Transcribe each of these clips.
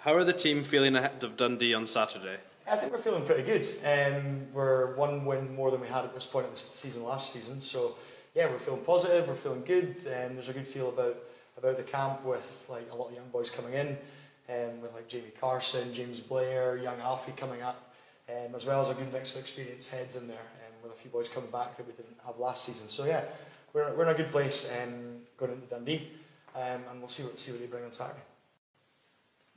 How are the team feeling ahead of Dundee on Saturday? I think we're feeling pretty good. We're one win more than we had at this point of the season last season. So yeah, we're feeling positive. We're feeling good. There's a good feel about the camp with like a lot of young boys coming in, with like Jamie Carson, James Blair, young Alfie coming up, as well as a good mix of experienced heads in there, with a few boys coming back that we didn't have last season. So yeah, we're in a good place going into Dundee, and we'll see what they bring on Saturday.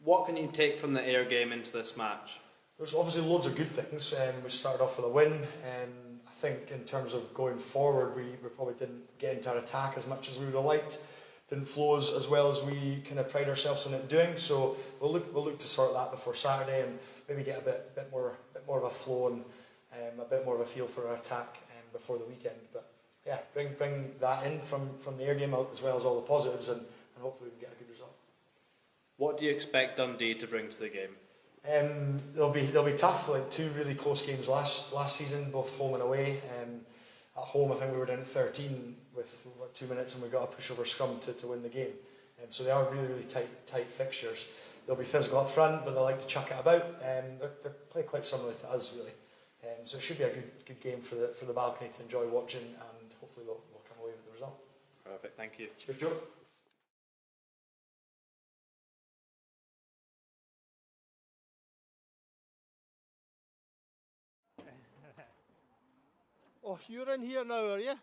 What can you take from the Ayr game into this match? There's obviously loads of good things. We started off with a win. I think in terms of going forward, we probably didn't get into our attack as much as we would have liked. Didn't flow as well as we kind of pride ourselves on it doing. So we'll look to sort that before Saturday and maybe get a bit more of a flow and a bit more of a feel for our attack before the weekend. But yeah, bring that in from the Ayr game as well as all the positives, and hopefully we can get a good result. What do you expect Dundee to bring to the game? They'll be tough. Like two really close games last season, both home and away. At home, I think we were down at 13 with 2 minutes, and we got a pushover scrum to win the game. So they are really tight fixtures. They'll be physical up front, but they like to chuck it about. They play quite similar to us, really. So it should be a good game for the balcony to enjoy watching, and hopefully we'll come away with the result. Perfect. Thank you. Cheers, Joe. Oh, you're in here now, are you?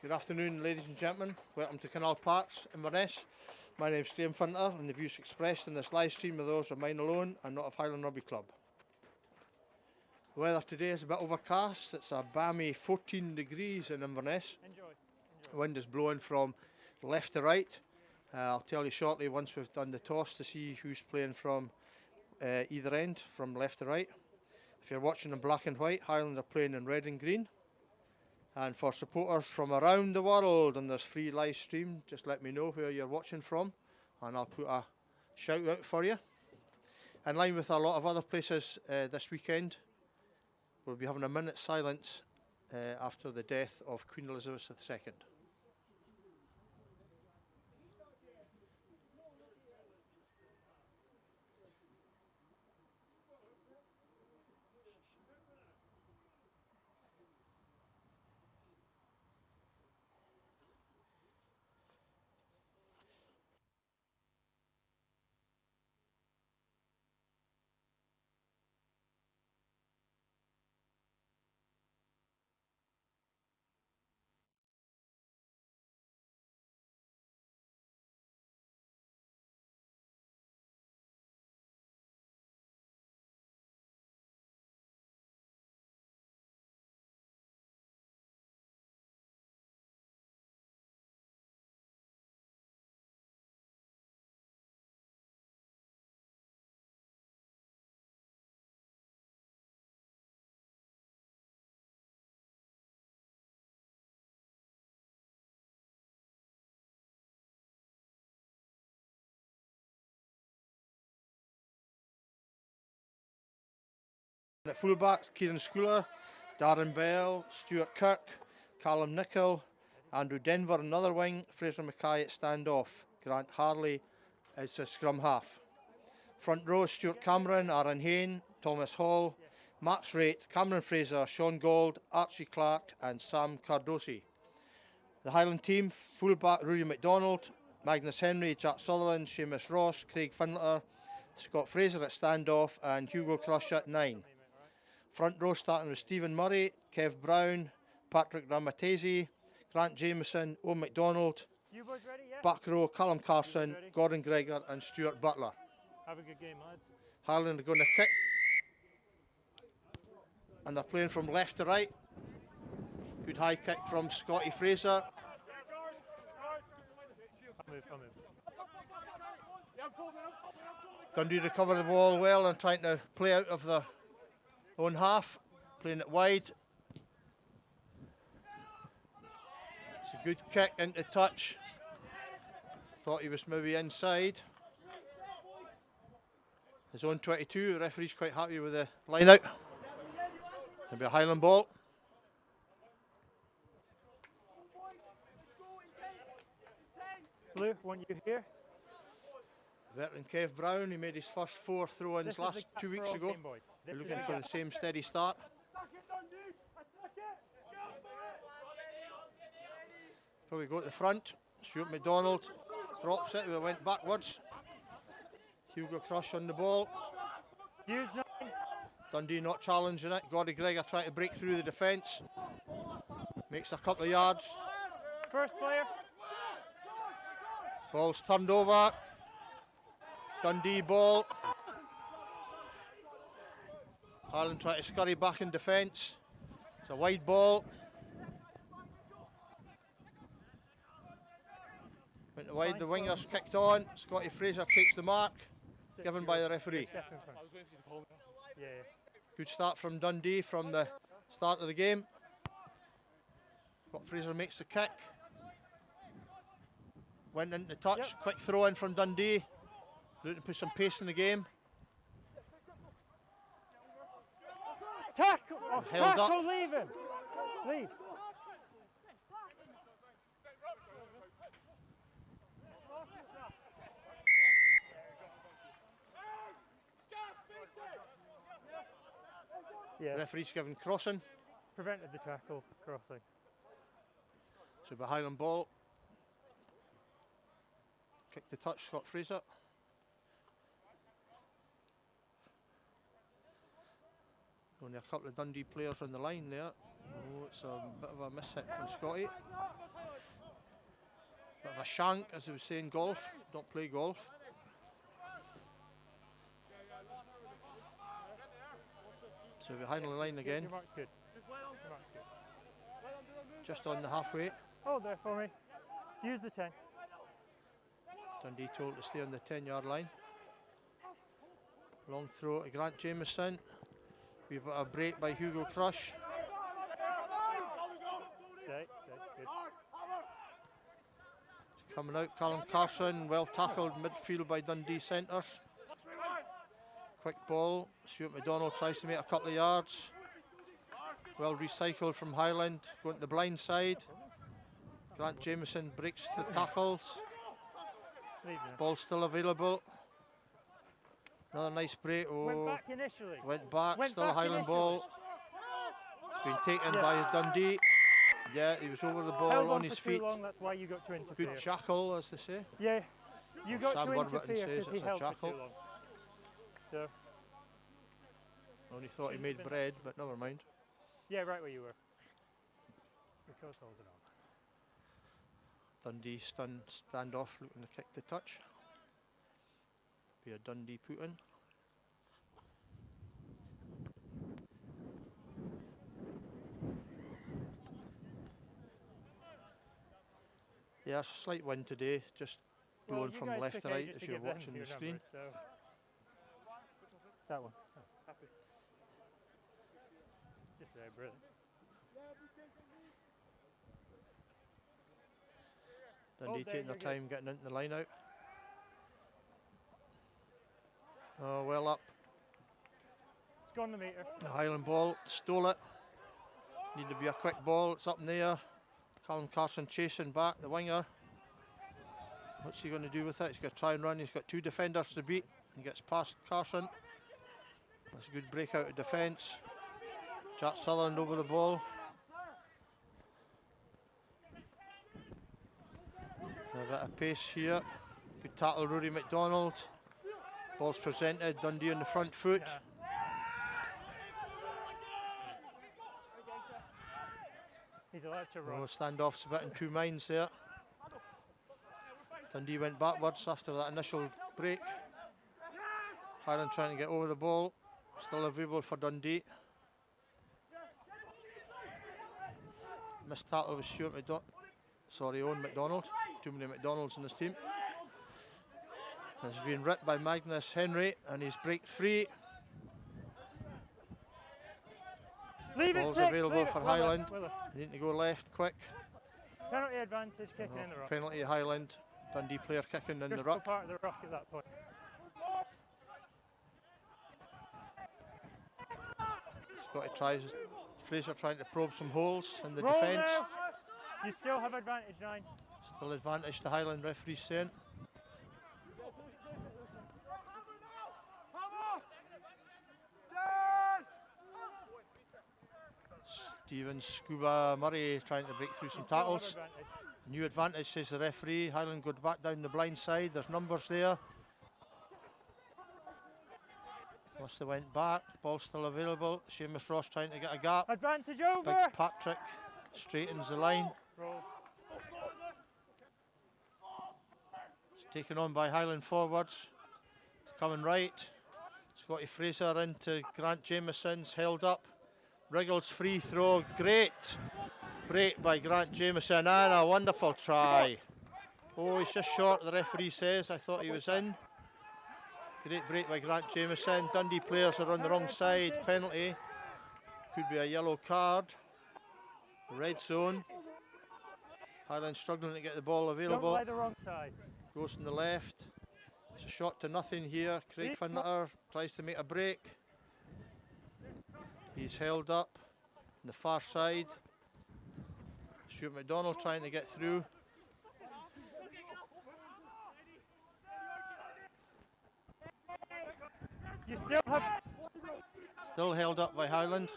Good afternoon, ladies and gentlemen. Welcome to Canal Park, Inverness. My name is Graham Funter, and the views expressed in this live stream are those of mine alone and not of Highland Rugby Club. The weather today is a bit overcast. It's a balmy 14 degrees in Inverness. Enjoy. The wind is blowing from left to right. I'll tell you shortly once we've done the toss to see who's playing from either end, from left to right. If you're watching in black and white, Highland are playing in red and green. And for supporters from around the world on this free live stream, just let me know where you're watching from and I'll put a shout out for you. In line with a lot of other places this weekend, we'll be having a minute's silence after the death of Queen Elizabeth II. At fullbacks, Kieran Schooler, Darren Bell, Stuart Kirk, Callum Nicholl, Andrew Denver another wing, Fraser Mackay at standoff, Grant Harley is a scrum half. Front row, Stuart Cameron, Aaron Hayne, Thomas Hall, Max Raitt, Cameron Fraser, Sean Gold, Archie Clark and Sam Cardosi. The Highland team, fullback Rudy McDonald, Magnus Henry, Jack Sutherland, Seamus Ross, Craig Findlater, Scott Fraser at standoff and Hugo Crush at 9. Front row starting with Stephen Murray, Kev Brown, Patrick Ramatese, Grant Jameson, Owen McDonald. You boys ready? Yeah. Back row, Callum Carson, Gordon Gregor and Stuart Butler. Have a good game, lads. Highland are going to kick. And they're playing from left to right. Good high kick from Scotty Fraser. I'll move. Dundee recover the ball well and trying to play out of their own half, playing it wide. It's a good kick into touch. Thought he was maybe inside. His own 22, the referee's quite happy with the line out. It'll be a Highland ball. Blue, want you here? Veteran Kev Brown, he made his first 4 throw-ins This is last the 2 weeks for all ago. game, boys. They're This is looking the for gap. the same steady start. Probably go to the front. Stuart McDonald drops it, it went backwards. Hugo Crush on the ball. Use 9. Dundee not challenging it. Gordy Gregor trying to break through the defence. Makes a couple of yards. First player. Ball's turned over. Dundee ball. Highland trying to scurry back in defence. It's a wide ball. Went wide, the wingers kicked on. Scotty Fraser takes the mark. Given by the referee. Step in front. Yeah. Good start from Dundee from the start of the game. Scott Fraser makes the kick. Went into touch. Yep. Quick throw in from Dundee. Looking to put some pace in the game. Tackle! Oh, Held up. tackle, leave him! Leave. Yeah, Referee's given crossing. prevented the tackle, crossing. So the Highland ball. Kick the touch, Scott Fraser. Only a couple of Dundee players on the line there. Oh, it's a bit of a mishit from Scotty. Bit of a shank, as they would say in golf. Don't play golf. So behind the line again, Your mark's good. Your mark's good. just on the halfway. Hold there for me. Use the 10. Dundee told to stay on the 10-yard line. Long throw to Grant Jameson. We've got a break by Hugo Crush. Okay, good. Coming out, Callum Carson, well tackled midfield by Dundee centres. Quick ball, Stuart McDonald tries to make a couple of yards. Well recycled from Highland, going to the blind side. Grant Jameson breaks the tackles. Leave now. Ball still available. Another nice break. Went Oh, back initially. went back, Went still a back Highland initially. ball. It's been taken by Dundee. Yeah, he was over the ball Held on for his too feet. long, that's why you got to interfere. Good jackal, as they say. Yeah, you got Sam to Warburton interfere says because he it's a held for jackal. too long. So, Only thought he made bread, but never mind. yeah, right where you were. Because holding on. Dundee stand off, looking to kick the touch. Be a Dundee put in. Yeah, it's a slight wind today, just blowing you from guys left took to right ages as to you're give them watching your the screen. numbers, so. That one. Oh. Just there, brilliant. Dundee there, taking their you're good. time getting into the line out. Oh, well up. It's gone the metre. The Highland ball, stole it. Need to be a quick ball, it's up in the air. Callum Carson chasing back, the winger. What's he going to do with it? He's going to try and run, he's got 2 defenders to beat. He gets past Carson. That's a good break out of defence. Jack Sutherland over the ball. A bit of pace here. Good tackle, Rory McDonald. Ball's presented, Dundee on the front foot. Yeah. He's allowed to run. Oh, standoff's a bit in 2 minds there. Dundee went backwards after that initial break. Highland trying to get over the ball. Still available for Dundee. Missed tackle was Owen McDonald. Too many McDonalds in this team. Has been ripped by Magnus Henry and he's break free. Leave it, Ball's six, available leave it. for Well done, Highland. well done. They need to go left quick. Penalty advantage, kicking in the ruck. Penalty Highland. Dundee player kicking in the Critical ruck. part of the ruck at that point. Scotty tries. Fraser trying to probe some holes in the Roll defence. now. You still have advantage, 9. Still advantage to Highland, referee saying. Stephen Scuba Murray trying to break through some tackles. New advantage, says the referee. Highland go back down the blind side. There's numbers there. Must have went back. Ball still available. Seamus Ross trying to get a gap. Advantage over. Big Patrick straightens the line. Roll. It's taken on by Highland forwards. It's coming right. Scotty Fraser into Grant Jameson's held up. Wriggles free throw. Great break by Grant Jameson and a wonderful try. Oh, he's just short, the referee says. I thought he was in. Great break by Grant Jameson. Dundee players are on the wrong side. Penalty. Could be a yellow card. Red zone. Highland struggling to get the ball available. Don't play the wrong side. Goes on the left. It's a shot to nothing here. Craig Finnetter tries to make a break. He's held up on the far side. Stuart McDonald trying to get through. You still have. Still held up by Highland.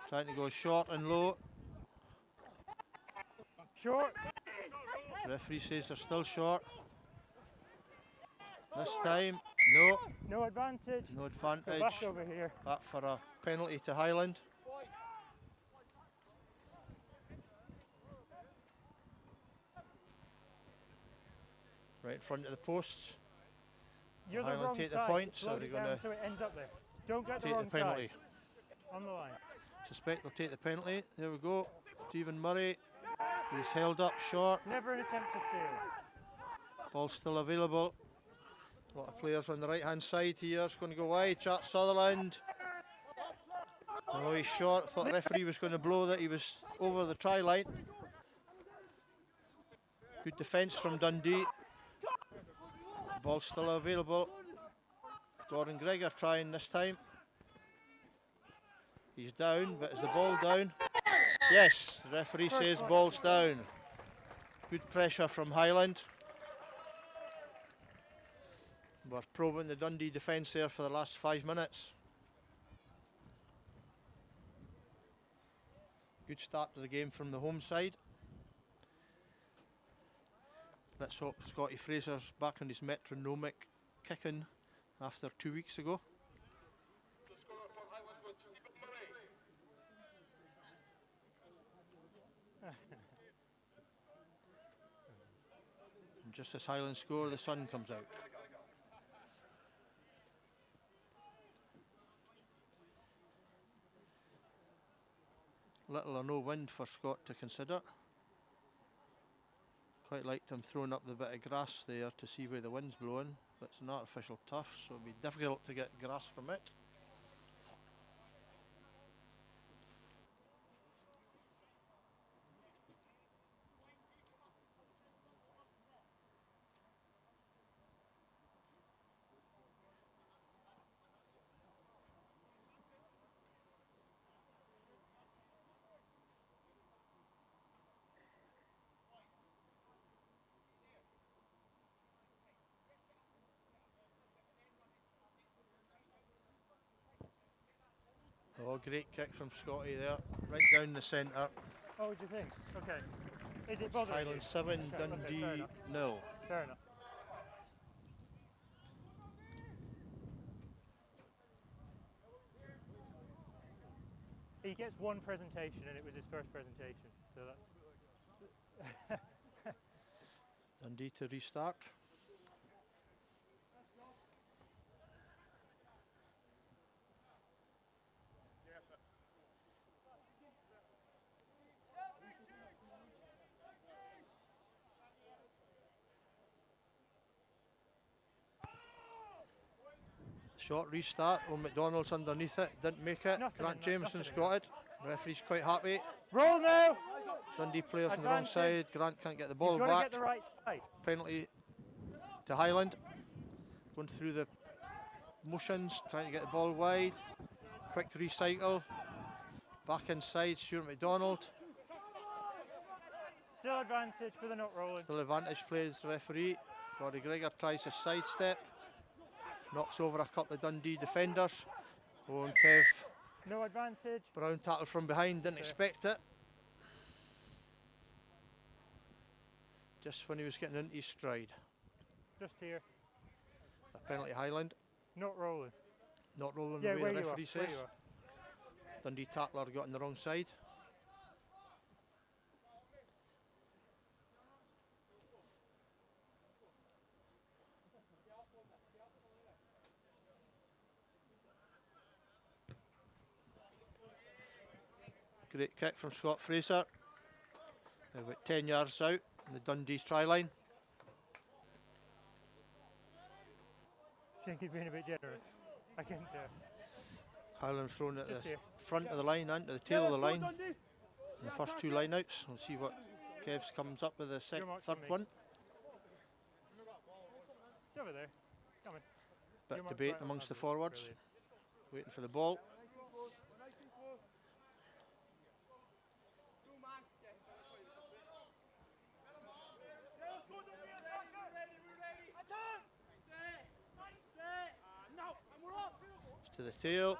Trying to go short and low. Short. Referee says they're still short. This time, no. No advantage. No Go advantage. back over here. Back for a penalty to Highland. Right in front of the posts. You're the Highland wrong take the side. point, so Slow they're it going down to so it ends up there. Don't get the take wrong the penalty. side. On the line. Suspect they'll take the penalty. There we go. Stephen Murray. He's held up short. Never an attempt to steal. Ball still available. A lot of players on the right hand side here. It's going to go wide. Chart Sutherland. Oh, he's short. Thought the referee was going to blow that. He was over the try line. Good defence from Dundee. Ball still available. Gordon Gregor trying this time. He's down, but is the ball down? Yes, the referee says ball's down. Good pressure from Highland. We're probing the Dundee defence there for the last 5 minutes. Good start to the game from the home side. Let's hope Scotty Fraser's back on his metronomic kicking after 2 weeks ago. And just as Highland score, the sun comes out. Little or no wind for Scott to consider. Quite liked him throwing up the bit of grass there to see where the wind's blowing. But it's an artificial turf, so it'll be difficult to get grass from it. Oh, great kick from Scotty there, right down the centre. Oh, what do you think? Okay. Is it bothering you? Highland 7, Okay, Dundee fair enough. 0. Fair enough. He gets one presentation and it was his first presentation, so that's... Dundee to restart. Short restart. Owen McDonald's underneath it. Didn't make it. Nothing Grant in that, Jameson's nothing in got it. Referee's quite happy. Roll now! Dundee players on the wrong Advantage. side. Grant can't get the ball You've got to back. get the right side. Penalty to Highland. Going through the motions, trying to get the ball wide. Quick recycle. Back inside, Stuart McDonald. Still advantage for the not rolling. Still advantage plays the referee. Gordie Gregor tries to sidestep. Knocks over a couple of Dundee defenders. Owen Kev No advantage. Brown tackle from behind, didn't expect it. Just when he was getting into his stride. Just here. A penalty Highland. Not rolling. Not rolling Yeah, the way where the you are. referee Where says. you are. Dundee tackler got on the wrong side. Great kick from Scott Fraser. They're about 10 yards out on the Dundee's try line. I think he's being a bit generous. I can tell. Highland thrown at Just the here. front of the line and to the tail of the line. In the first two line outs. We'll see what Kev's comes up with the Your mark's on third me. one. It's over there. It's coming. Bit Your of mark's debate right on amongst the that. forwards. Brilliant. Waiting for the ball. It's to the tail.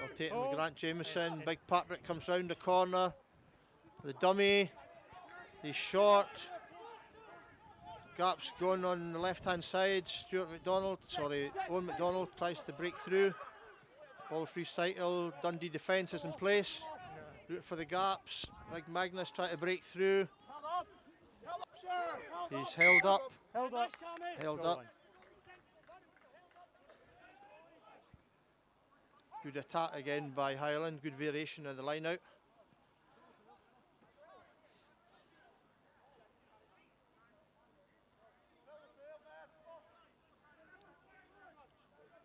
Rotating with Grant Jameson. Big Patrick comes round the corner. The dummy. He's short. Gap's going on the left hand side. Owen McDonald tries to break through. Ball's recycled. Dundee defence is in place. Route for the gaps. Big Magnus trying to break through. He's held up. Held up. Held Goal up. line. Good attack again by Highland. Good variation of the line out.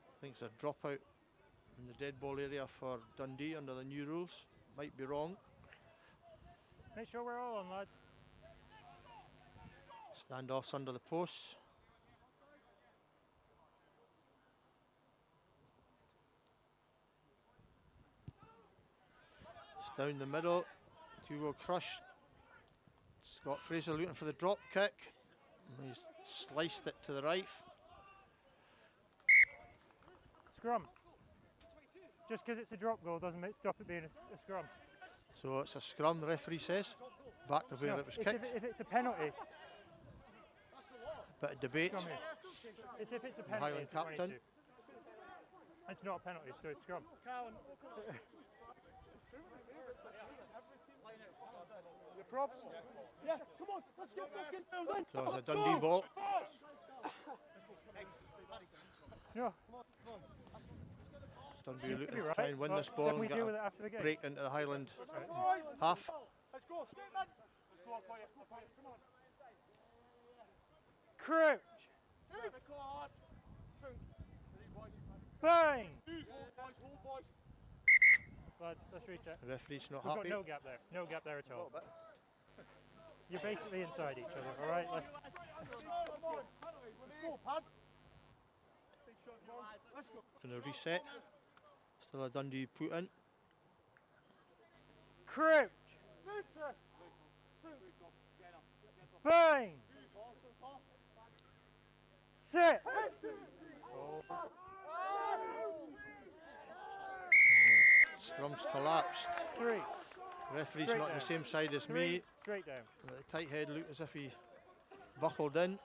I think it's a dropout in the dead ball area for Dundee under the new rules. Might be wrong. Make sure we're all on, lads. Standoffs under the posts. It's down the middle. Hugo crushed. Scott Fraser looking for the drop kick. He's sliced it to the right. Scrum. Just because it's a drop goal doesn't stop it being a scrum. So it's a scrum, the referee says. Back to where No, it was it's kicked. if it's a penalty. Bit of debate. Scrum here. It's if it's a penalty. Highland it's a captain. 22. It's not a penalty, so it's scrum. So it's a Dundee ball. No, Dundee you'd looking be to right. try and win Well, this ball then and we get deal with it a after the game. break into the Highland half. Crouch. Bang. Lads, let's reset. The referee's not We've got happy. no gap there. No gap there at all. You're basically inside each other, all right? Going to reset. Still a Dundee put in. Crouch. Bang. Sit. Scrum's collapsed. 3. Referee's Straight not on the down. same side as 3. me. Straight down. The tight head looked as if he buckled in.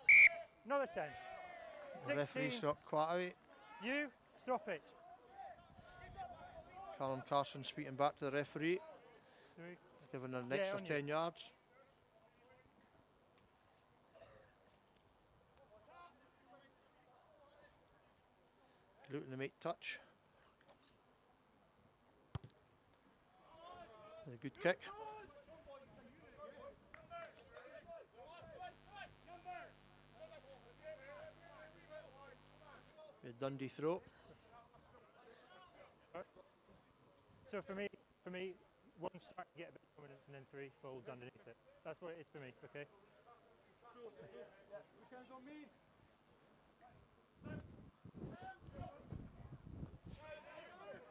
Another 10. The referee's 16. not quite out. You stop it. Callum Carson speaking back to the referee, 3. giving an Yeah, extra on you. 10 yards. Looking to make touch. A good kick. A Dundee throw. So for me, 1 start, get a bit of confidence, and then 3 folds underneath it. That's what it is for me. Okay.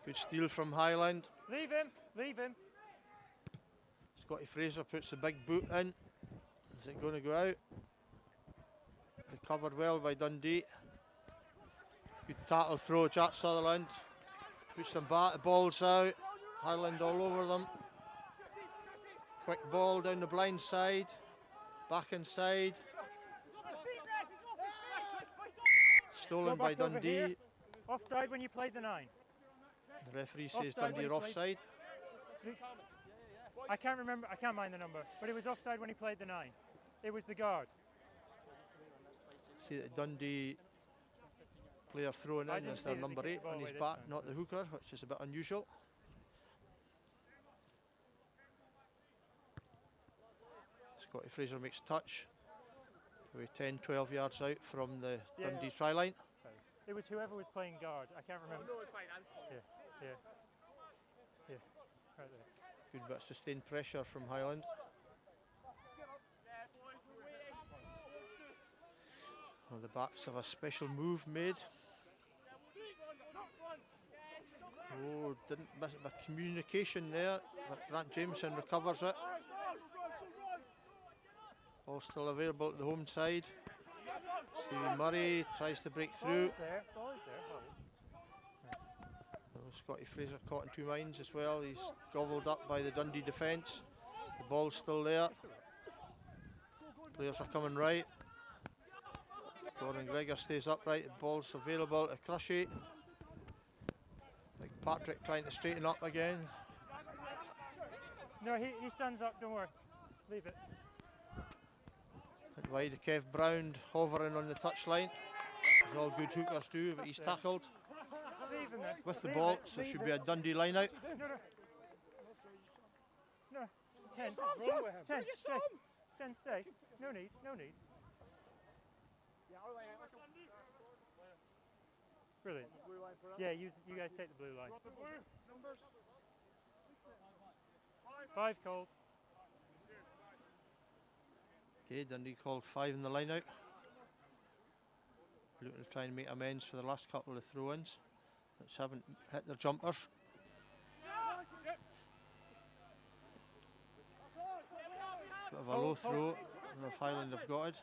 Good steal from Highland. Leave him. Leave him. Scotty Fraser puts the big boot in. Is it going to go out? Recovered well by Dundee. Good tackle throw, Jack Sutherland. Puts them back, the ball's out. Highland all over them. Quick ball down the blind side. Back inside. Stolen by Dundee. Offside when you played the 9. The referee says Offside Dundee are when he played- offside. I can't remember. I can't mind the number, but it was offside when he played the 9. It was the guard. See that Dundee player thrown I in didn't as see their that they number kicked 8 the ball on his away this back, time. not the hooker, which is a bit unusual. Scotty Fraser makes touch. We're 10, 12 yards out from the Yeah. Dundee try line. It was whoever was playing guard. I can't remember. No, it's fine. Yeah. Right there. Good bit of sustained pressure from Highland. Well, the backs have a special move made. Oh, didn't miss a communication there, but Grant Jameson recovers it. Ball still available at the home side. Stevie Murray tries to break through. Ball is there. Hold. Oh, Scotty Fraser caught in 2 minds as well. He's gobbled up by the Dundee defence. The ball's still there. Players are coming right. Gordon Gregor stays upright. The ball's available to Crushy. Like Patrick trying to straighten up again. No, he stands up. Don't worry. Leave it. And wide to Kev Brown hovering on the touchline. As all good hookers do, but he's tackled Leave him there. with the Leave ball, it, so it leave should it. be a Dundee line out. No. 10. What's wrong with him? 10. Stay. 10. Stay. No need. Brilliant. Yeah, you guys take the blue line. 5 cold. Okay, Dundee called 5 in the line out. Looking to try and make amends for the last couple of throw-ins, which haven't hit their jumpers. Bit of a low throw. I don't know if Highland have got it.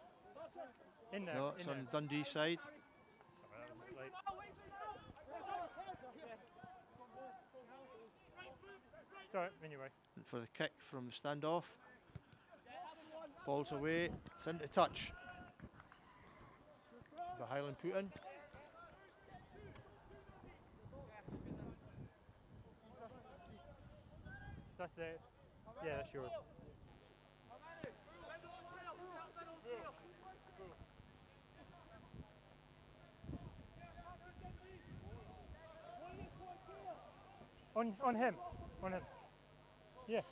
In there. No, it's in on there. Dundee side. Late. Sorry, anyway. And for the kick from the standoff. Ball's away. It's into touch. The Highland put in. That's there. Yeah, that's yours. On him. Yeah.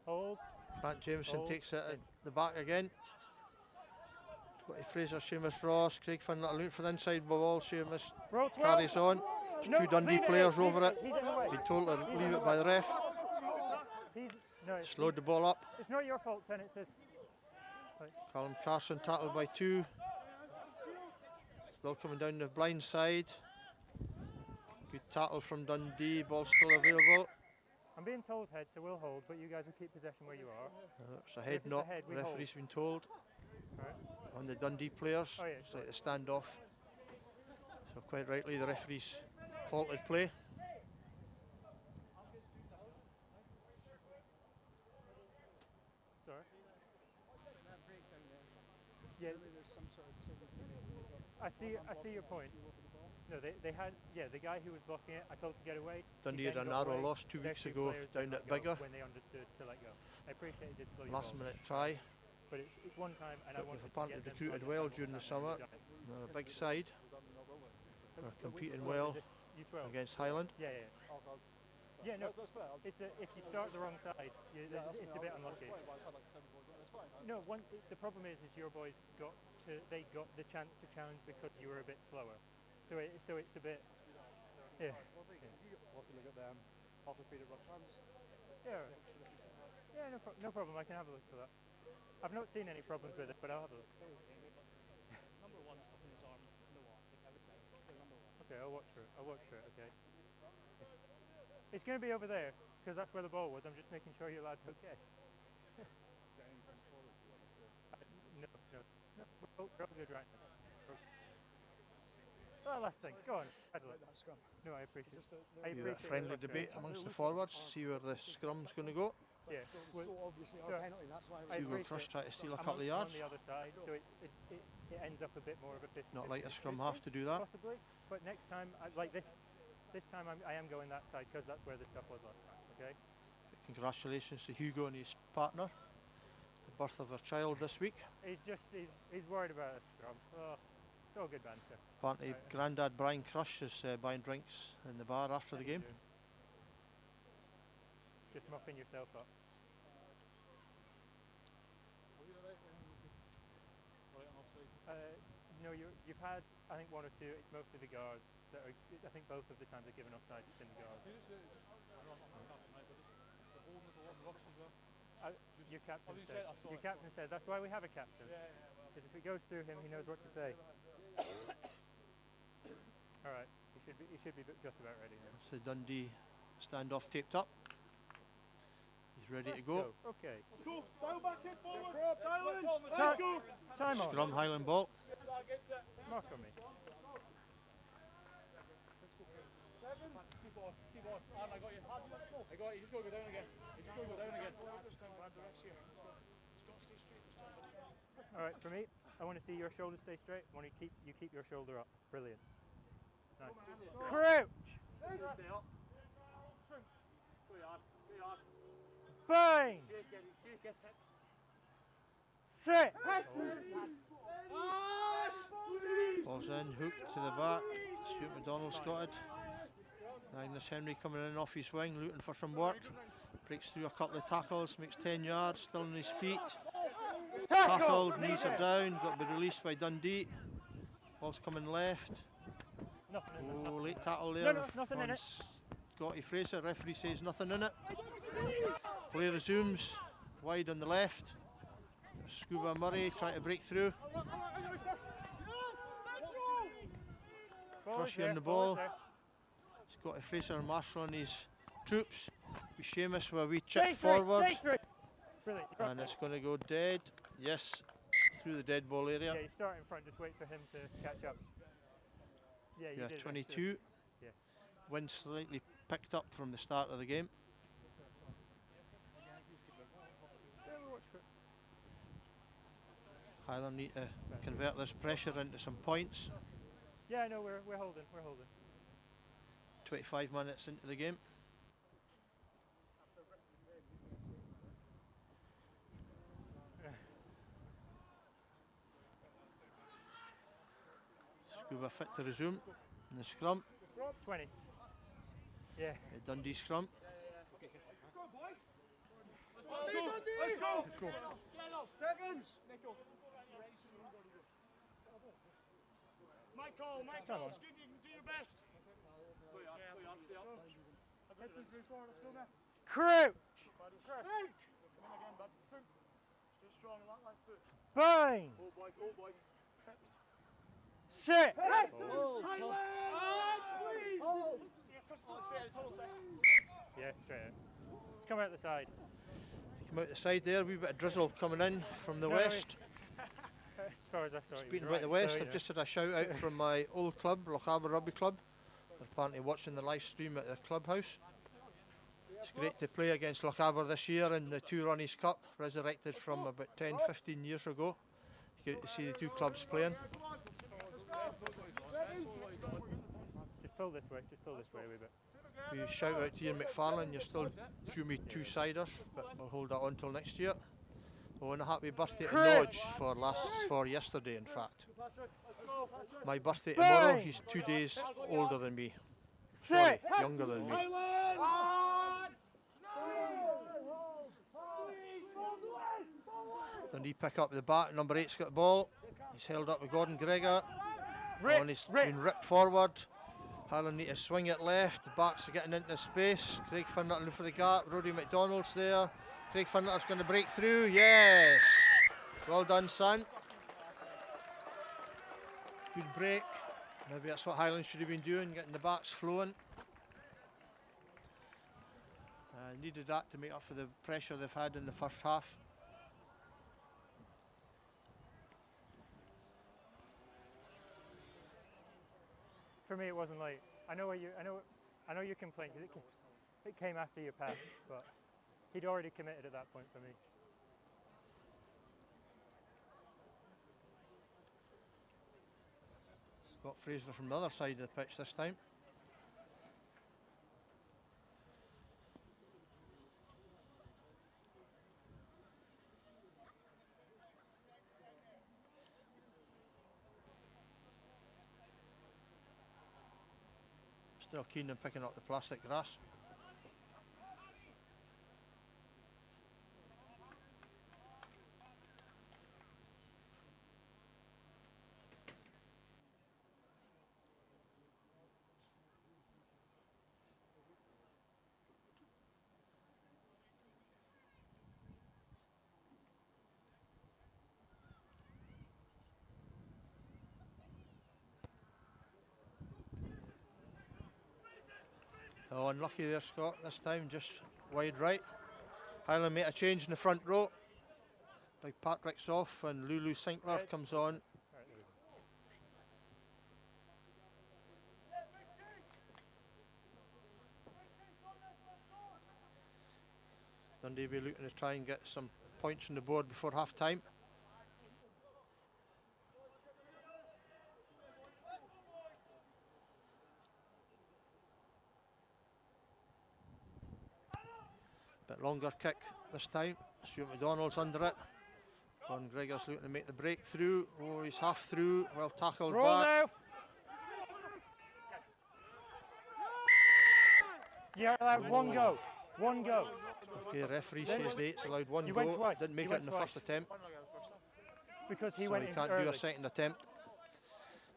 Hold. Grant Jameson Hold. takes it at the back again. Scotty Fraser, Seamus Ross, Craig Finn looking for the inside ball. Seamus Roll 12. carries on. There's No, 2 Dundee leave it, players leave over it, it. he's in the way. Been told to leave it by the ref. No, Slowed the ball up. it's not your fault, Tennents. Callum Carson tackled by 2. Still coming down the blind side. Good tackle from Dundee. Ball still available. I'm being told head, so we'll hold, but you guys will keep possession where you are. It's a head it's a knock. head, The we hold. referee's been told Right. on the Dundee players. Oh, yeah, It's like the standoff. So quite rightly, the referee's halted play. Sorry. Yeah. I see your point. No, they had, the guy who was blocking it, I told to get away. Dundee He had then a got narrow away. loss 2 Their weeks 2 ago players down let at go Biggar. when they understood to let go. I appreciate it did slow you Last down, minute try. but it's one time, and I But wanted they've to apparently get them recruited to well understand during the what summer. time they've done it. They're a big side. They're competing well You 12. against Highland. Yeah. Yeah, no. It's if you start the wrong side, it's a bit unlucky. No, it's the problem is your boys got the chance to challenge because you were a bit slower. So it's a bit. Yeah. We'll have to look at them off the feet at ruck times. Yeah. Yeah, no problem. I can have a look for that. I've not seen any problems with it, but I'll have a look. Number one stuff in his arm in the wall. Number one. Okay, I'll watch for it. Okay. It's going to be over there because that's where the ball was. I'm just making sure your lad's okay. No. We're all good right now. Oh, last thing. Go on. That scrum. No, I appreciate it. Be that friendly debate amongst the forwards, see where the scrum's going to go. Yeah. So Well, obviously so our penalty. That's why. See where Crush try to steal a couple of I'm yards. on the other side, so it ends up a bit more of a 50. Not like a scrum half to do that. Possibly, but next time, this time I am going that side because that's where the stuff was last time. Okay. Congratulations to Hugo and his partner. The birth of their child this week. He's worried about a scrum. Oh, it's all good banter. Apparently, Right. Grandad Brian Crush is buying drinks in the bar after the game. Just muffing yourself up. No, you've had, I think, one or two. It's mostly the guards that are. I think both of the times they've given offside, it's been the guards. Your captain said that's why we have a captain. Because if it goes through him, he knows what to say. All right, he should be just about ready now. That's the Dundee standoff taped up. He's ready to go. Okay. Let's go. Dial back in forward. Dial in. Let's go. Time on. Scrum Highland ball. Mark on me. Keep on. Aaron, I got you. I got you. Just got to go down again. All right, for me, I want to see your shoulder stay straight. I want you keep your shoulder up. Brilliant. Nice. Crouch. Stay up. Bang. Shake it. Sit. Ball's in, hooked to the back. Stuart McDonald's got it. Magnus Henry coming in off his wing, looking for some work. Breaks through a couple of tackles, makes 10 yards, still on his feet. Tackled, knees are down, got to be released by Dundee. Ball's coming left. Nothing in it. Oh, late tackle there. No, nothing in it. Scotty Fraser, referee says nothing in it. Play resumes, wide on the left. Scuba Murray trying to break through. Crushy on the ball. Scotty Fraser marshalling his troops. Be Seamus where we chip forward. Brilliant. And it's going to go dead. Yes, through the dead ball area. Yeah, you start in front, just wait for him to catch up. Yeah, you Yeah, did. 22. Yeah. Wind slightly picked up from the start of the game. Highland need to convert this pressure into some points. Yeah, no, we're holding. 25 minutes into the game. Scuba fit to resume in the scrum. 20. Yeah. The Dundee scrum. Let's go. Seconds. Michael, Skid, you can do your best. Crouch. Come in again, bud. Stay strong on that left foot. Bang. Go, boys. Sit. Yeah, straight out. Let's come out the side. Come out the side there, a wee bit of drizzle coming in from the No, west. As far as I saw it, Speaking about the west, I've just had a shout out from my old club, Lochaber Rugby Club. They're apparently watching the live stream at the clubhouse. It's great to play against Lochaber this year in the Two Ronnies Cup, resurrected from about 10-15 years ago. It's great to see the two clubs playing. Just pull this way a wee bit. We shout out to Ian McFarlane, you're still due me two-siders, but we'll hold that on till next year. Oh, and a happy birthday to Nodge for yesterday, in fact. My birthday tomorrow, he's 2 days older than me. Sorry, younger than me. Dundee pick up the bat. Number 8's got the ball. He's held up with Gordon Gregor. And he's been ripped forward. Highland need to swing it left. The backs are getting into space. Craig Finnerton looking for the gap. Roddy McDonald's there. Craig Finnerton's going to break through. Yes! Well done, son. Good break. Maybe that's what Highland should have been doing, getting the backs flowing. Needed that to make up for the pressure they've had in the first half. For me, it wasn't like I know you complain because it came after your pass, but he'd already committed at that point for me. Scott Fraser from the other side of the pitch this time. Still keen on picking up the plastic grass. Oh, unlucky there, Scott. This time just wide right. Highland made a change in the front row. Big Patrick's off and Lulu Sinkler comes on. Dundee will be looking to try and get some points on the board before half time. Bit longer kick this time. Stuart McDonald's under it. Gordon Gregor's looking to make the breakthrough. Oh, he's half through. Well tackled back. You're allowed one go. One go. Okay, referee says the 8's allowed one You went go. twice. Didn't make You it went in the twice. first attempt. Because he So went he in can't early. do a second attempt.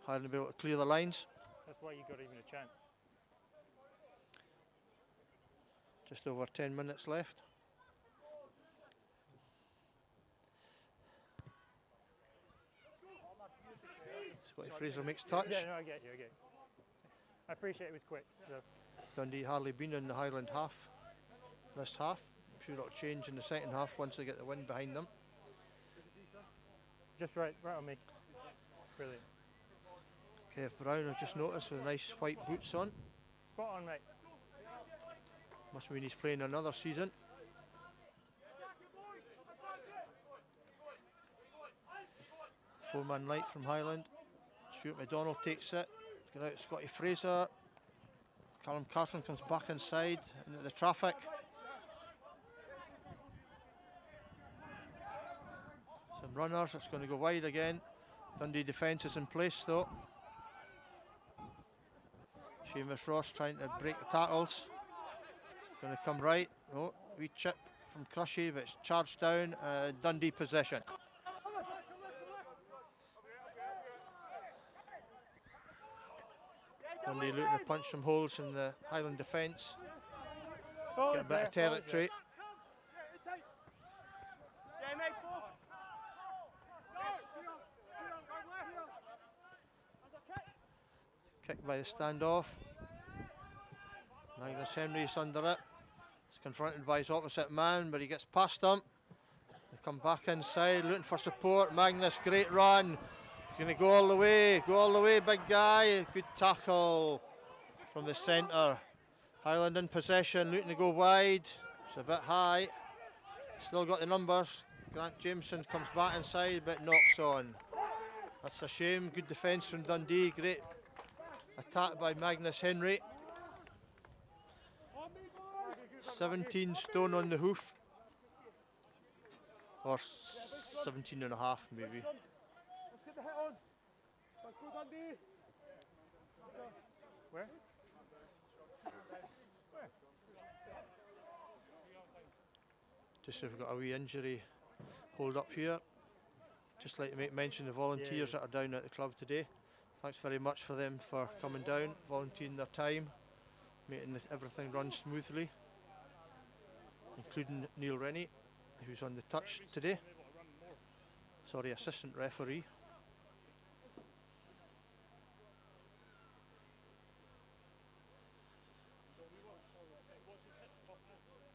Highland will be able to clear the lines. That's why you got even a chance. Just over 10 minutes left. Scotty Fraser makes touch. Yeah, no, I get you. I appreciate it was quick. So. Dundee hardly been in the Highland half this half. I'm sure it'll change in the second half once they get the wind behind them. Just right on me. Brilliant. Kev Brown, I've just noticed, with nice white boots on. Spot on, mate. Must mean he's playing another season. Four-man light from Highland. Stuart McDonald takes it. Get out Scotty Fraser. Callum Carson comes back inside into the traffic. Some runners, it's going to go wide again. Dundee defence is in place though. Seamus Ross trying to break the tackles. Going to come right. Oh, wee chip from Crushy, but it's charged down. Dundee possession. Dundee looking to punch some holes in the Highland defence. Get a bit of territory. Kick by the standoff. Magnus Henry's under it. He's confronted by his opposite man, but he gets past him. They come back inside, looking for support. Magnus, great run. He's going to go all the way, big guy. Good tackle from the centre. Highland in possession, looking to go wide. It's a bit high. Still got the numbers. Grant Jameson comes back inside, but knocks on. That's a shame. Good defence from Dundee. Great attack by Magnus Henry. 17 stone on the hoof. Or 17 and a half maybe. Where? Just if we've got a wee injury hold up here. Just like to make mention of the volunteers that are down at the club today. Thanks very much for them for coming down, volunteering their time, making everything run smoothly, including Neil Rennie, who's on the touch today. Sorry, assistant referee.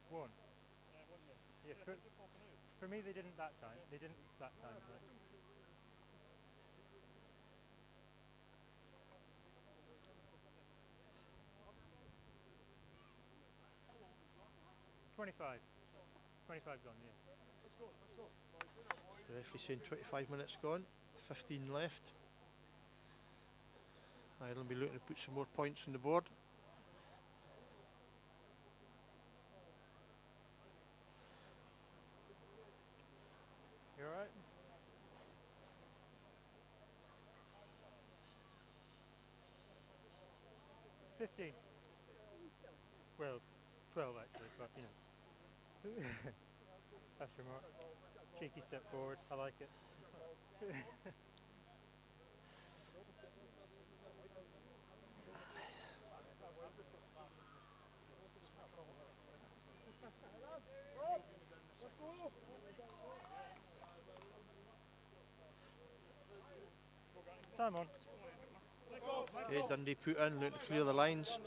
One. Yeah, for me they didn't that time. They didn't that time. But 25. 25 gone, yeah. The referee saying 25 minutes gone, 15 left. Highland be looking to put some more points on the board. You alright? 15. Well, 12 actually, but you know. That's your mark. Cheeky step forward, I like it. Time on. Okay, Dundee put in, looking to clear the lines.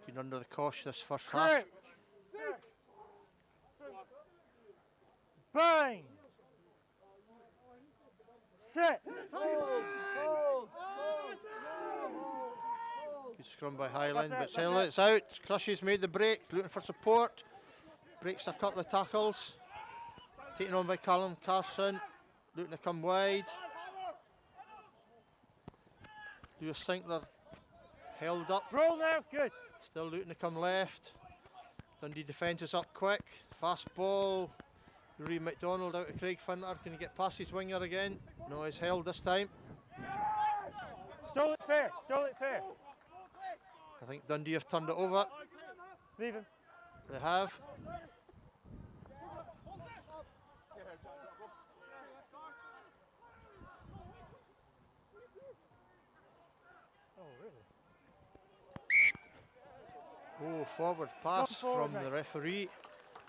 Been under the cosh this first half. Bang! Set! Good scrum by Highland, but still it's out. Crushes made the break, looking for support. Breaks a couple of tackles. Taken on by Callum Carson, looking to come wide. Lewis Sinkler held up. Roll now, good. Still looking to come left. Dundee defence is up quick. Fast ball. Rory McDonald out to Craig Finter. Can he get past his winger again? No, he's held this time. Stole it fair, stole it fair. I think Dundee have turned it over. Leave him. They have. Oh, really? Oh, forward pass forward, from the referee.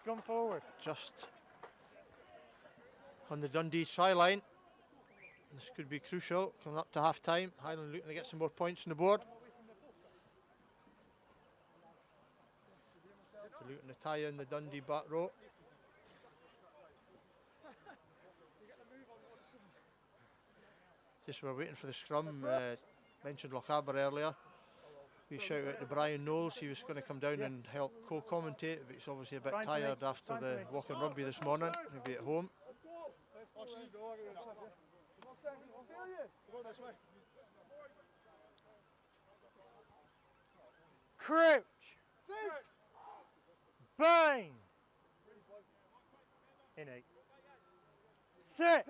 Gone forward. Just on the Dundee try line. This could be crucial. Coming up to half time. Highland looking to get some more points on the board. They're looking to tie in the Dundee back row. Just we're waiting for the scrum. Mentioned Lochaber earlier. We shout out to Brian Knowles. He was going to come down and help co-commentate, but he's obviously a bit tired after the walk in rugby this morning. He'll be at home. Crouch. Bang. In 8. Sit.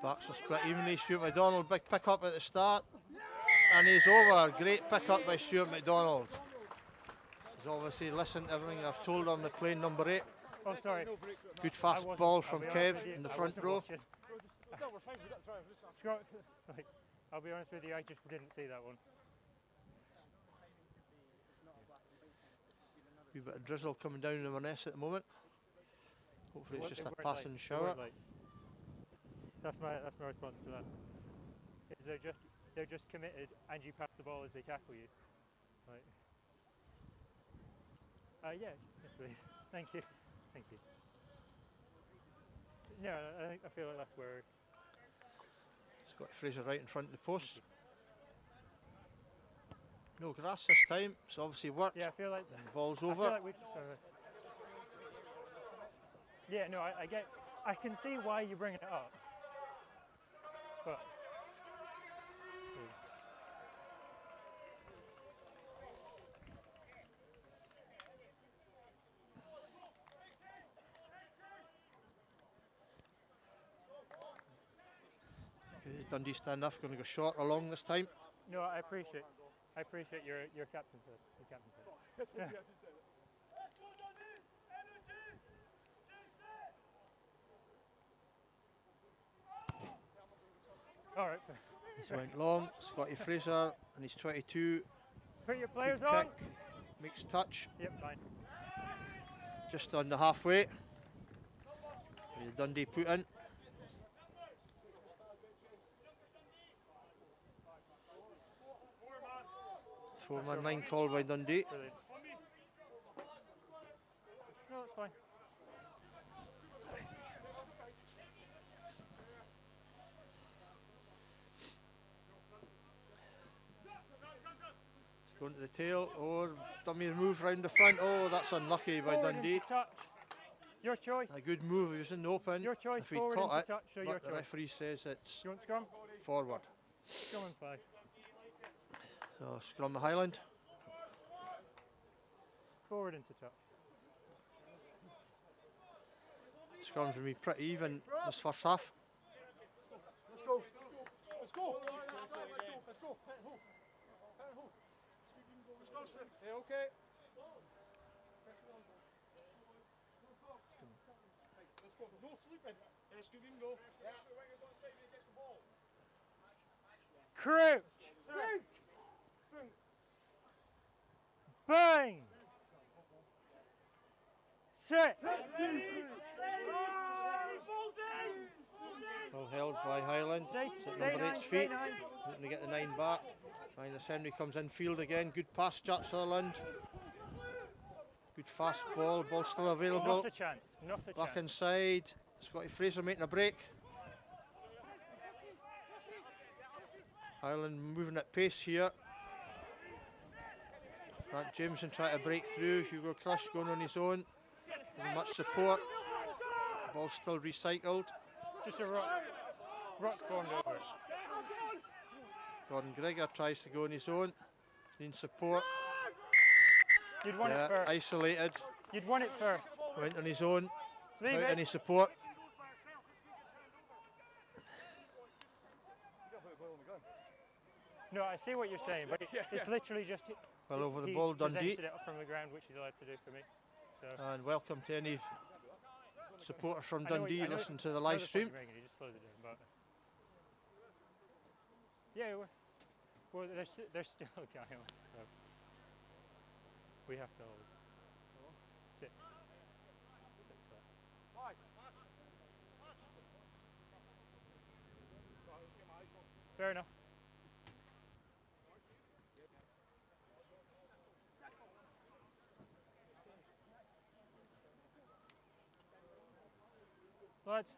Backs are split evenly. Stuart McDonald, big pick up at the start. And he's over. Great pick up by Stuart McDonald. He's obviously listened to everything I've told him with playing number 8. Oh, sorry. Good fast ball from Kev in the front row. I'll be honest with you, I just didn't see that one. Wee bit of drizzle coming down in Inverness at the moment. Hopefully it's just a passing shower. That's my response to that. Is they're just committed, and you pass the ball as they tackle you. Like, yes, please. Thank you. No, I feel like that's where. Scott Fraser right in front of the post. No grass this time. It's obviously worked. Yeah, I feel like the ball's over. I feel like yeah, no, I can see why you're bringing it up, but. Okay, Dundee stand off, going to go short along this time. No, I appreciate your captain. Your captain. All right. He's went long. Scotty Fraser, and he's 22. Put your Good players on. kick. Makes touch. Yep, fine. Just on the halfway. The Dundee put in. 4-man 9 called by Dundee. Brilliant. No, it's fine. It's going to the tail. Oh, dummy move round the front. Oh, that's unlucky by Forward Dundee. into touch. Your choice. A good move. He was in the open. Your choice, If he'd forward caught into it, touch, so your but the choice. referee says it's You want scrum? forward. Scrum and flag. So scrum the Highland. Forward into touch. Scrums will be pretty even this first half. Let's go. Let's go. Let's go. Let's go. Let's go. Hey, okay. Let's go. No sleeping. Let's go. Crouch. Bang. Sit. Well held by Highland. It's at number 8's feet. Looking to get the 9 back. Minus Henry comes in field again. Good pass, Jack Sutherland. Good fast ball. Ball still available. Not a chance. Not a Back chance. inside. Scotty Fraser making a break. Highland moving at pace here. Grant Jameson trying to break through. Hugo Crush going on his own. Not much support. Ball still recycled. Just a rock formed over it. Gordon Gregor tries to go on his own. Needs support. You'd want it first. Isolated. You'd want it first. Went on his own. Leave Without it. any support. No, I see what you're saying, but it's literally just. Well over the he ball, Dundee. presented it from the ground, which he's allowed to do for me. So. And welcome to any supporters from I know Dundee I know listen to the I know live point stream. you're making, he just slows it down, but yeah, well, there's still a guy on. So we have to hold. 6. 6 up. Fair enough. Lads,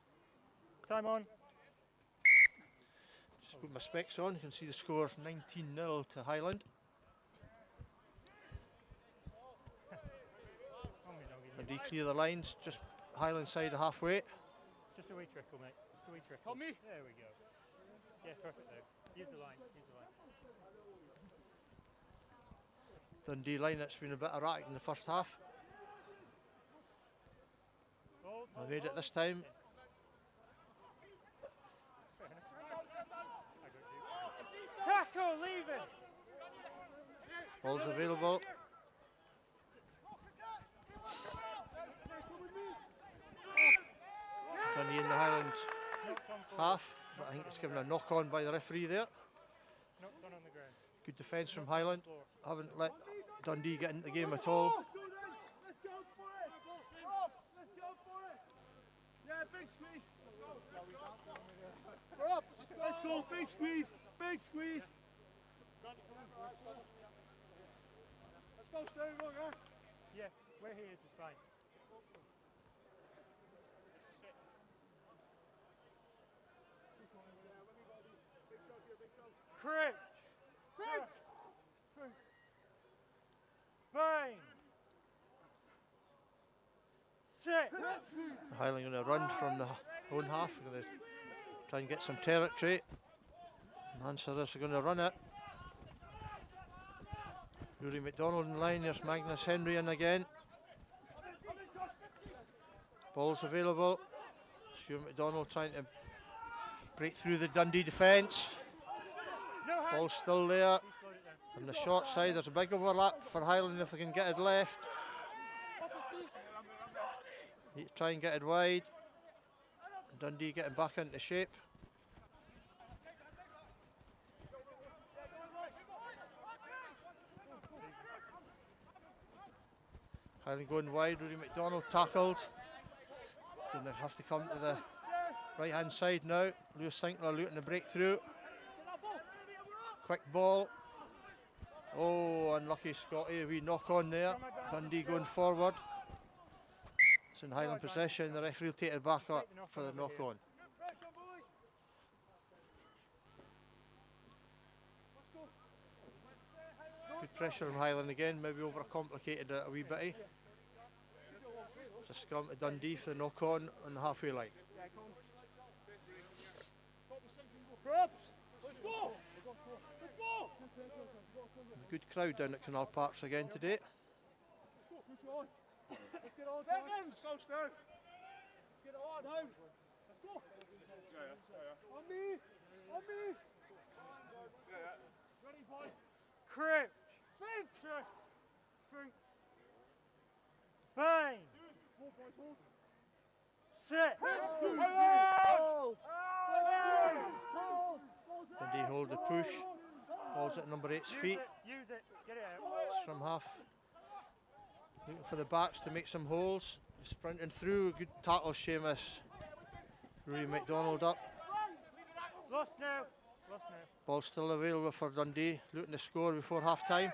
time on. Just put my specs on, you can see the score's 19-0 to Highland. Dundee clear the lines, just Highland side of halfway. Just a wee trickle, mate. Just a wee trickle. Help me. There we go. Yeah, perfect there. Use the line. Use the line. Dundee line, it's been a bit erratic in the first half. Hold, They made it this time. Tackle, leave it. Ball's available. Dundee in the Highland Knocked on forward. half, but I think it's given a knock on by the referee there. Knocked on the ground. Good defence from Highland. Floor. Haven't let Dundee get into the game at all. Let's go for it. Let's go for it. Yeah, big squeeze. We're up. Let's go. Big squeeze. Big squeeze. Let's go, Steve. Look, huh? Yeah, where he is fine. Crouch. Bang. Sit. Highland going to run from the own half. They're going to try and get some territory. Mansellers are going to run it. Rory McDonald in line. There's Magnus Henry in again. Ball's available. Stuart McDonald trying to break through the Dundee defence. No hands. Ball's still there. He slowed it down. On the short side, there's a big overlap for Highland if they can get it left. Need to try and get it wide. Dundee getting back into shape. Highland going wide. Rory McDonald tackled. Going to have to come to the right hand side now. Lewis Sinkler looking to break through. Quick ball. Oh, unlucky Scotty. A wee knock on there. Dundee going forward. It's in Highland possession. The referee will take it back up for the knock on. Good pressure on Highland again. Maybe overcomplicated it a wee bit. It's a scrum to Dundee for the knock on the halfway line. Good crowd down at Canal Park again today. Seconds! Slow down! Get it on down! Let's go! On me! On me! Ready, boy! Crouch. Think! Trust. Free. Bang. Hold, boys, hold! Sit. Hold! Hold! Dundee hold the push. Ball's at number 8's feet. Use it. Get it out. From half. Looking for the backs to make some holes. Sprinting through. Good tackle, Seamus. Rory McDonald up. Lost now. Lost now. Ball still available for Dundee. Looking to score before half time.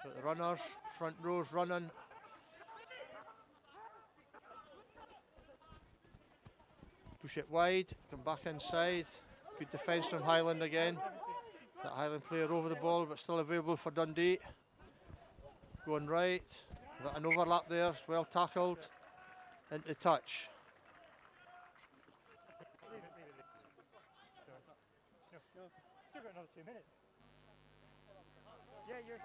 Got the runners. Front rows running. Push it wide. Come back inside. Good defence from Highland again. That Highland player over the ball, but still available for Dundee. Going right. Got an overlap there. Well tackled. Into touch. Leave it. No. Still got another 2 minutes. Yeah, you're.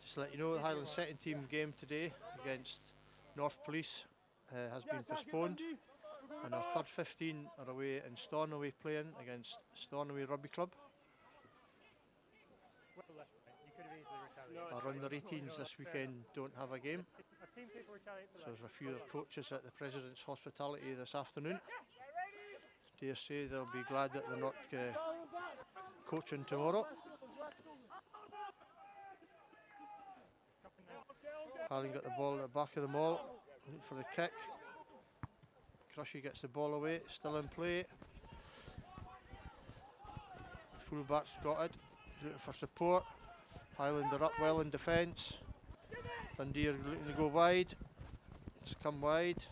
Just to let you know, the Highland second team game today against North Police has been postponed. And our third 15 are away in Stornoway playing against Stornoway Rugby Club. Well left, mate. You could have easily retaliated. Our under 18s this weekend don't have a game. I've seen people retaliate for So that. there's a few of the coaches at the President's Hospitality this afternoon. Dare say they'll be glad that they're not coaching tomorrow. Highland got the ball at the back of the maul. Looking for the kick. Crushy gets the ball away, still in play. Fullback's got it, looking for support. Highland are up well in defence. Dundee are looking to go wide. It's come wide.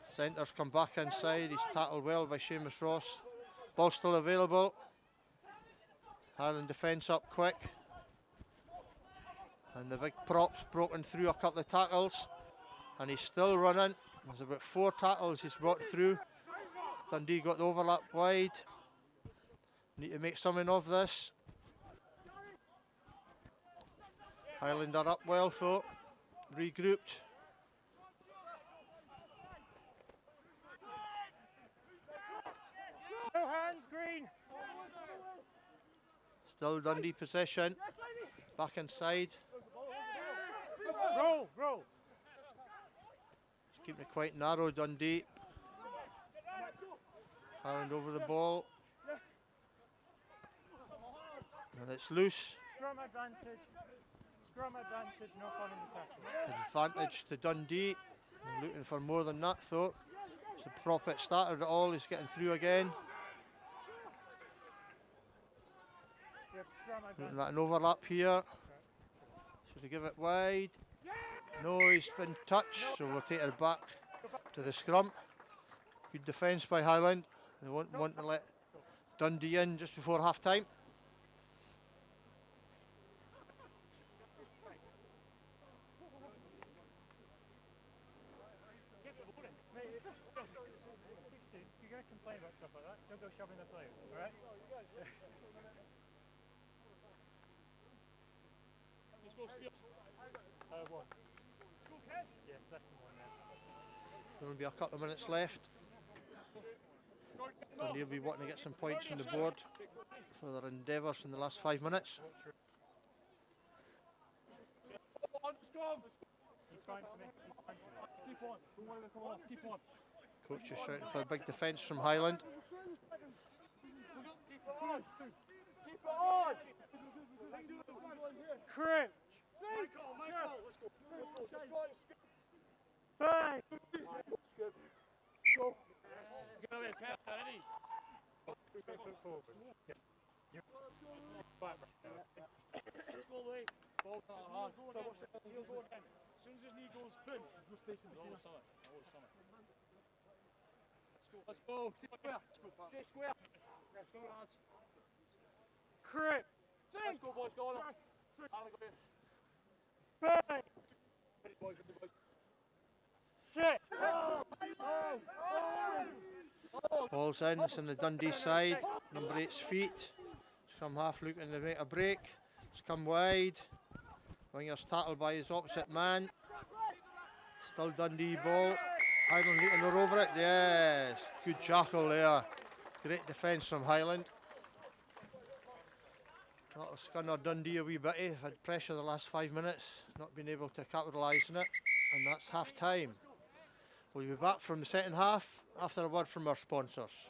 Centre's come back inside, he's tackled well by Seamus Ross. Ball still available. Highland defence up quick. And the big prop's broken through a couple of tackles. And he's still running. There's about 4 tackles he's brought through. Dundee got the overlap wide. Need to make something of this. Highland are up well though. Regrouped. No hands, Green. Still Dundee possession. Back inside. Roll. Keeping it quite narrow, Dundee. Highland over the ball. And it's loose. Scrum advantage, knock on in the tackle. Advantage to Dundee. They're looking for more than that though. It's a prop it started it all, he's getting through again. You have scrum Looking advantage. at an overlap here. Should he give it wide? No, he's been touched, so we'll take it back to the scrum. Good defence by Highland. They won't want to let Dundee in just before half time. Mate, 16, you're going to complain about stuff like that. Don't go shoving the players, alright? Let's go, Steel. 1. Yeah, less than 1 now. There'll be a couple of minutes left. Dundee will be wanting to get some points on the board for their endeavours in the last 5 minutes. On the scrum. He's fine for me. He's fine for me. Keep on. Don't want to come off. Keep on. Coach is shouting for a big defence from Highland. Keep it on. Keep it on. Crouch. Michael, let's go. Let's try it. Bang. Skip. Go. Get away, Pat, ready? Foot forward. Let's go, Lee. Ball to our hand. So watch the heel go again. As soon as his knee goes, boom. No space in between us. Let's go. Stay square. Stay square. Let's go, lads. Crouch. Let's go, boys. Go on. Bang. Ready, boys. Ready, boys. Sit. Ball's in, it's on the Dundee side. Number 8's feet. Scrum half looking to make a break. It's come wide. Winger's tackled by his opposite man. Still Dundee ball. Highland looking to over it. Yes, good jackal there. Great defence from Highland. That'll scunner Dundee a wee bit. Had pressure the last 5 minutes, not been able to capitalise on it, and that's half time. We'll be back from the second half after a word from our sponsors.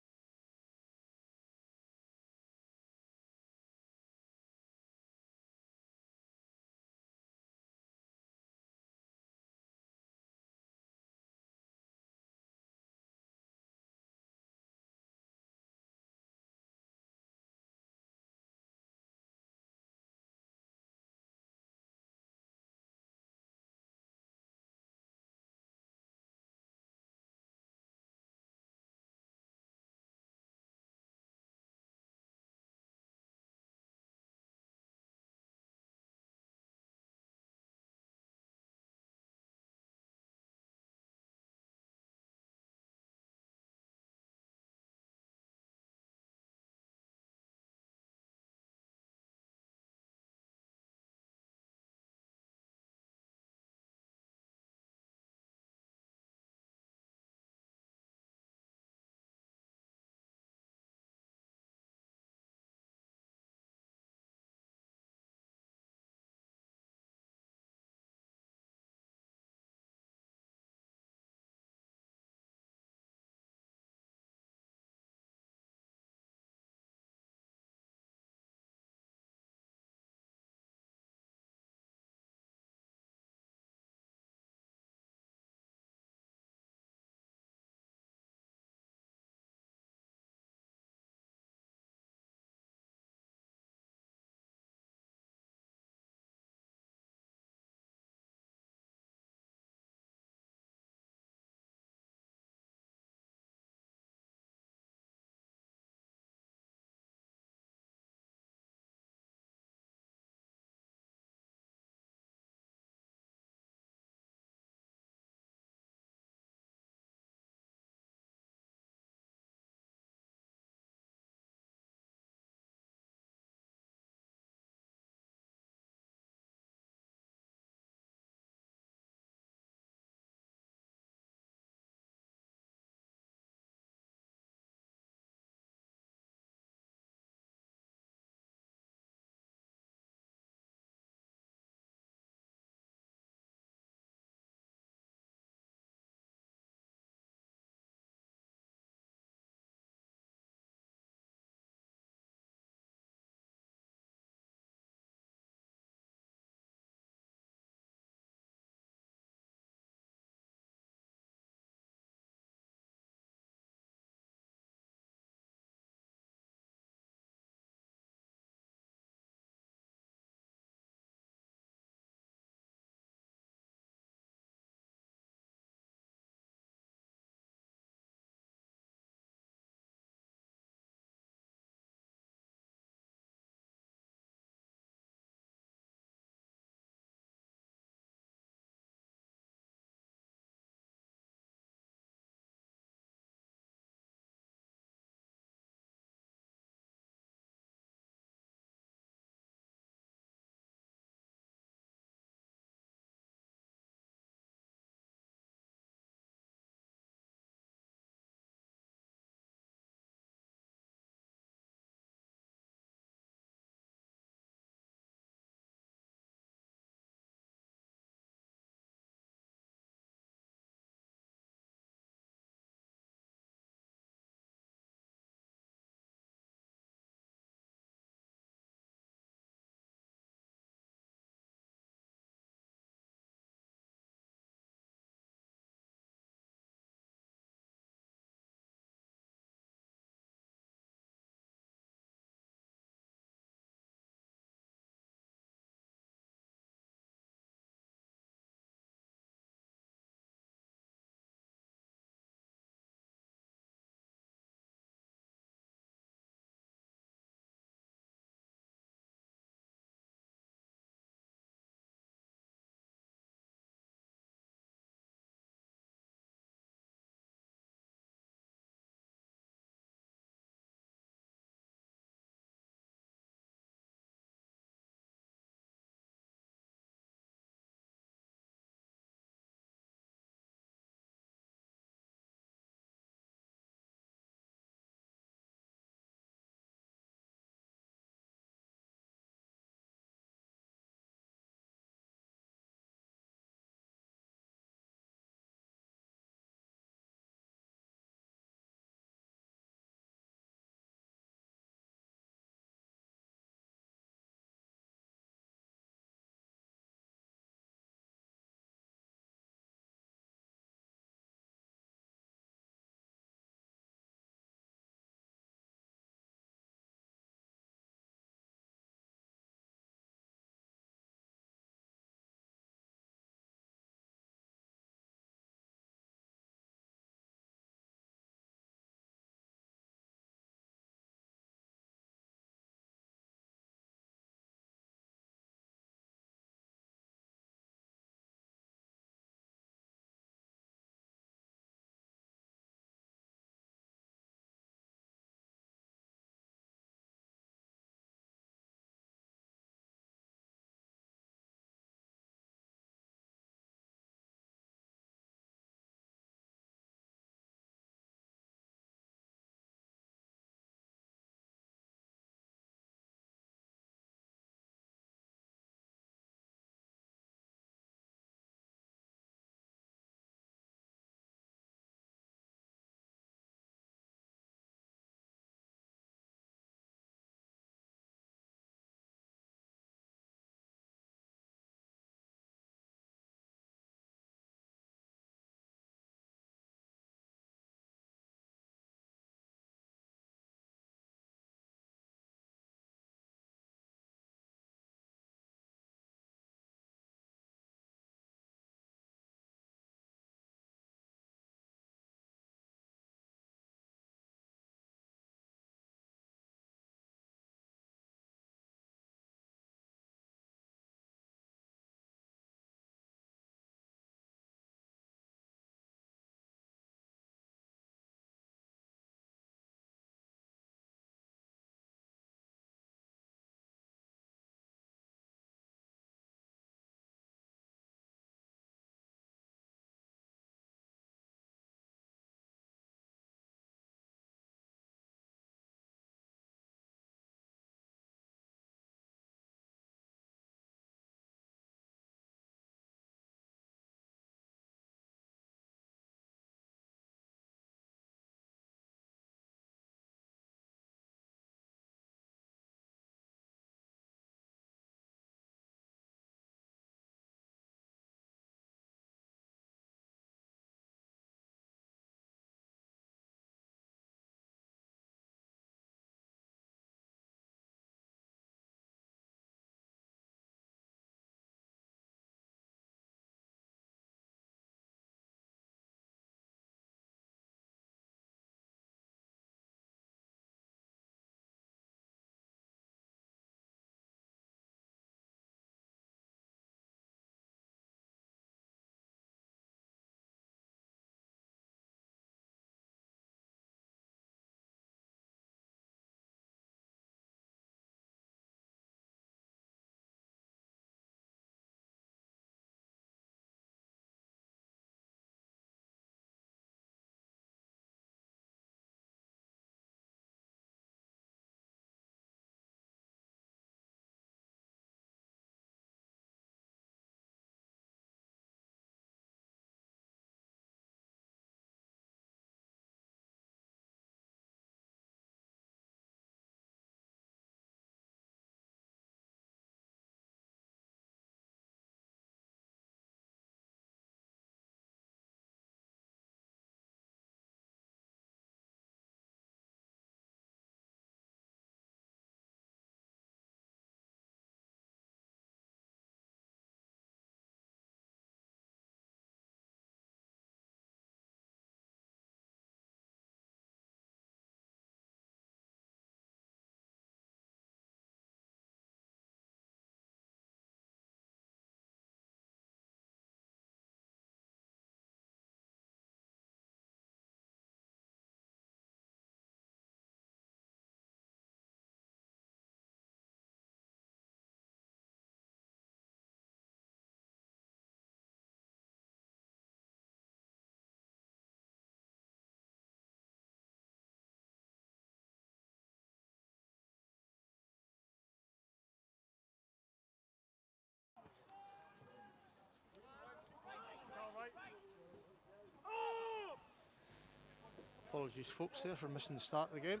Apologies folks there for missing the start of the game.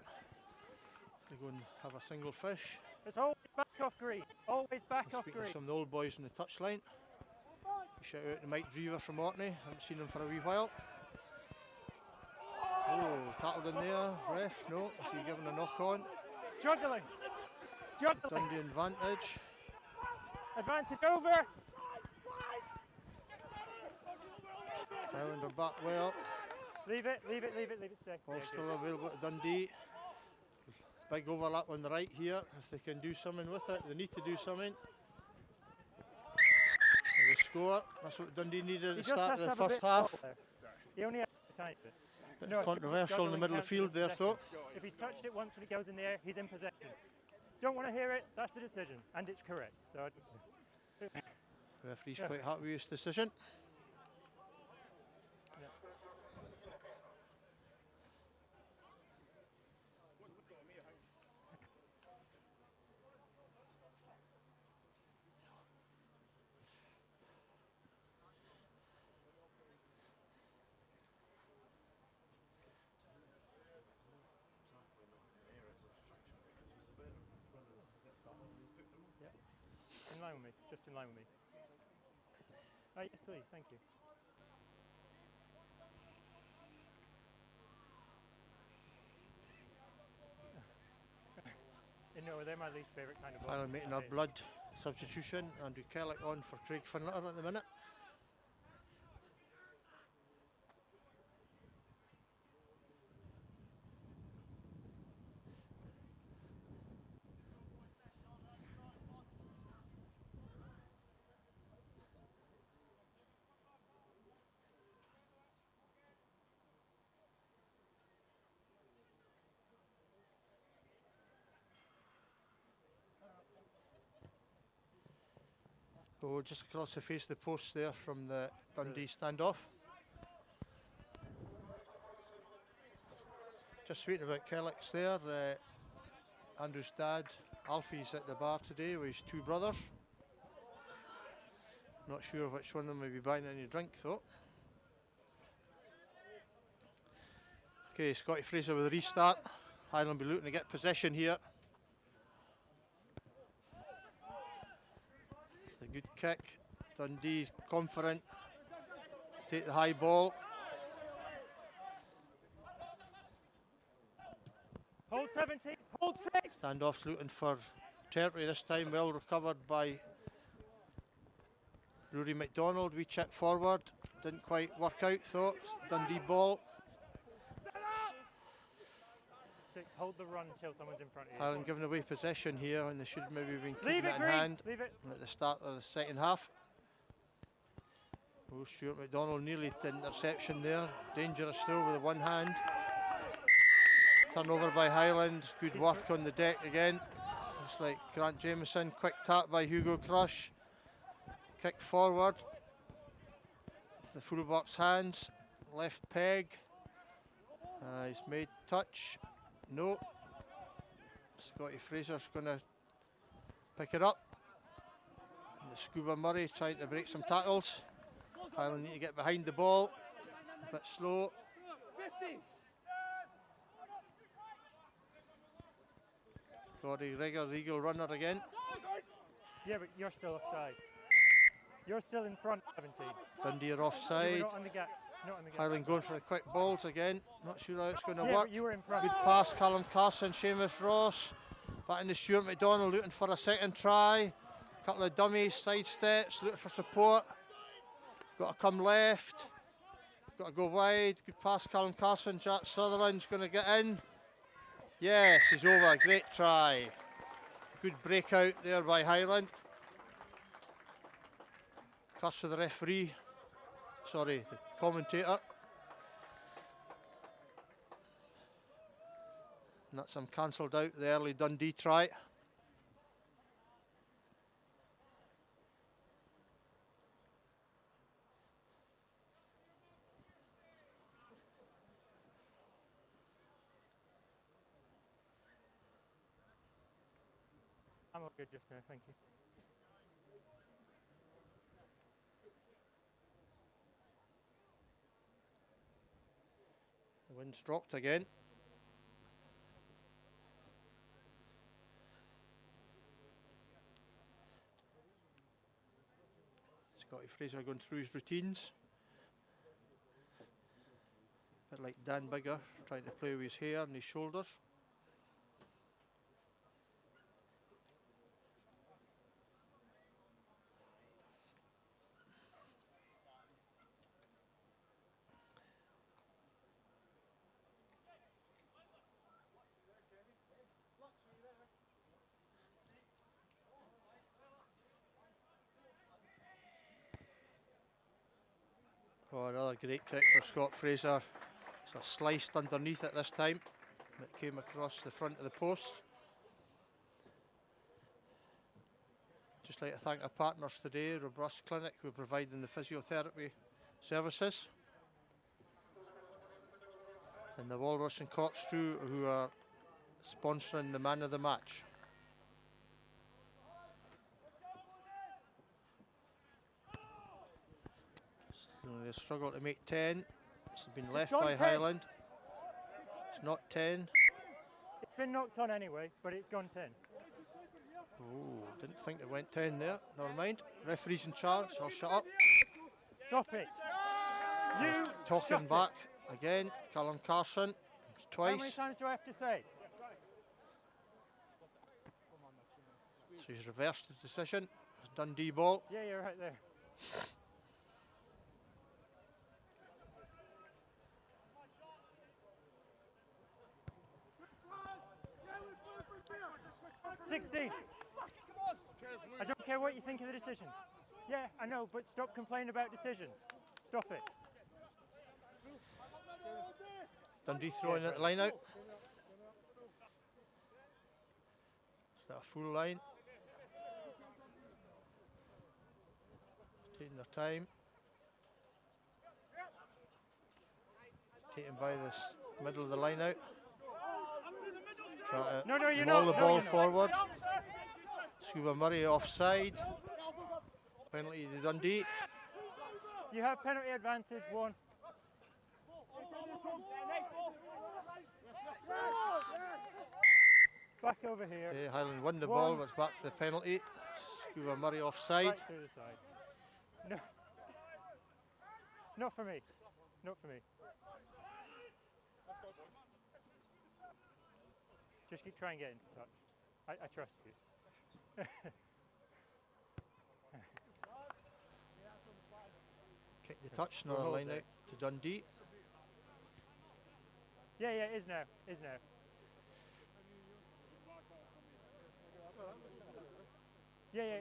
They go and have a single fish. It's always back off green. Always back off Speaking green. to some of the old boys on the touchline. Shout out to Mike Drever from Orkney. Haven't seen him for a wee while. Oh, tackled in there. Ref, no. Is he giving a knock on? Juggling. Juggling. Dundee advantage. Advantage over. Highland are back well. Leave it, leave it, leave it, leave it stay. Ball Yeah, still good. available to Dundee. Big overlap on the right here. If they can do something with it, they need to do something. And they score. That's what Dundee needed He at the just start has of to the have a first bit of half. ball there. He only has to tiny bit. Bit No, controversial in the middle of the field there, though. If he's touched it once when he goes in the air, he's in possession. Don't want to hear it, that's the decision, and it's correct. So, The referee's quite happy with his decision. yeah. In line with me, just in line with me. Yes, please, thank you. No, they're my least favourite kind of ball. Highland making a blood substitution. Andrew Kellick on for Craig Finletter at the minute. So just across the face of the post there from the Dundee standoff. Just speaking about Kellick's there, Andrew's dad, Alfie's at the bar today with his two brothers. Not sure which one of them may be buying any drink though. Okay, Scotty Fraser with a restart. Highland be looking to get possession here. It's a good kick. Dundee confident to take the high ball. Hold 17, hold 6! Standoff's looking for territory this time, well recovered by Rory McDonald. Wee chip forward, didn't quite work out though. It's Dundee ball. 6, hold the run until someone's in front of you. Highland giving away possession here when they should maybe have been keeping Leave it it, in Green, hand leave it. at the start of the second half. Oh, Stuart McDonald nearly to interception there. Dangerous throw with the one hand. Turnover by Highland. Good work on the deck again. Looks like Grant Jameson. Quick tap by Hugo Crush. Kick forward. The fullback's hands. Left peg. He's made touch. No. Scotty Fraser's going to pick it up. And the Scuba Murray trying to break some tackles. Highland need to get behind the ball. A bit slow. 50. Gordy Rigger, the Eagle runner again. Yeah, but you're still offside. You're still in front, 17. Dundee are You were offside. not on the gap. Not on the gap. Highland going for the quick balls again. Not sure how it's going to Yeah, work. but you were in front. Good pass, Callum Carson, Seamus Ross. Back into Stuart McDonald, looking for a second try. Couple of dummies, side steps, looking for support. Got to come left. Got to go wide. Good pass, Callum Carson. Jack Sutherland's going to get in. Yes, he's over. Great try. Good breakout there by Highland. Curse for the referee. Sorry, the commentator. And that's him cancelled out the early Dundee try. I'm all good just now, thank you. The wind's dropped again. Scotty Fraser going through his routines. A bit like Dan Bigger, trying to play with his hair and his shoulders. Oh, another great kick for Scott Fraser. It's a sliced underneath it this time. It came across the front of the post. Just like to thank our partners today, Robust Clinic, who are providing the physiotherapy services. And the Walrus and Corkscrew, who are sponsoring the man of the match. So they struggle to make 10. It's been left by 10. Highland. It's not 10. It's been knocked on anyway, but it's gone 10. Oh, didn't think it went 10 there. Never mind. Referee's in charge. I'll shut up. Stop it. You Talking shut back again. Callum Carson. It's it. How many twice. times do I have to say? So he's reversed the decision. It's Dundee ball. Yeah, you're right there. "16. I don't care what you think of the decision. Yeah, I know, but stop complaining about decisions. Stop it. Dundee throwing at the line out. Is that a full line? Taking their time. Taken by this middle of the line out. Try to No, you're maul not. the No, ball you're not. forward. Scuba Murray offside. Penalty to Dundee. You have penalty advantage, 1. Back over here. Okay, Highland won the ball, but it's back to the penalty. Scuba Murray offside. Right through the side. No. Not for me. Not for me. Just keep trying to get into touch. I trust you. Kick the touch, another hold line it. out to Dundee. Yeah, it is now. Is now. Yeah.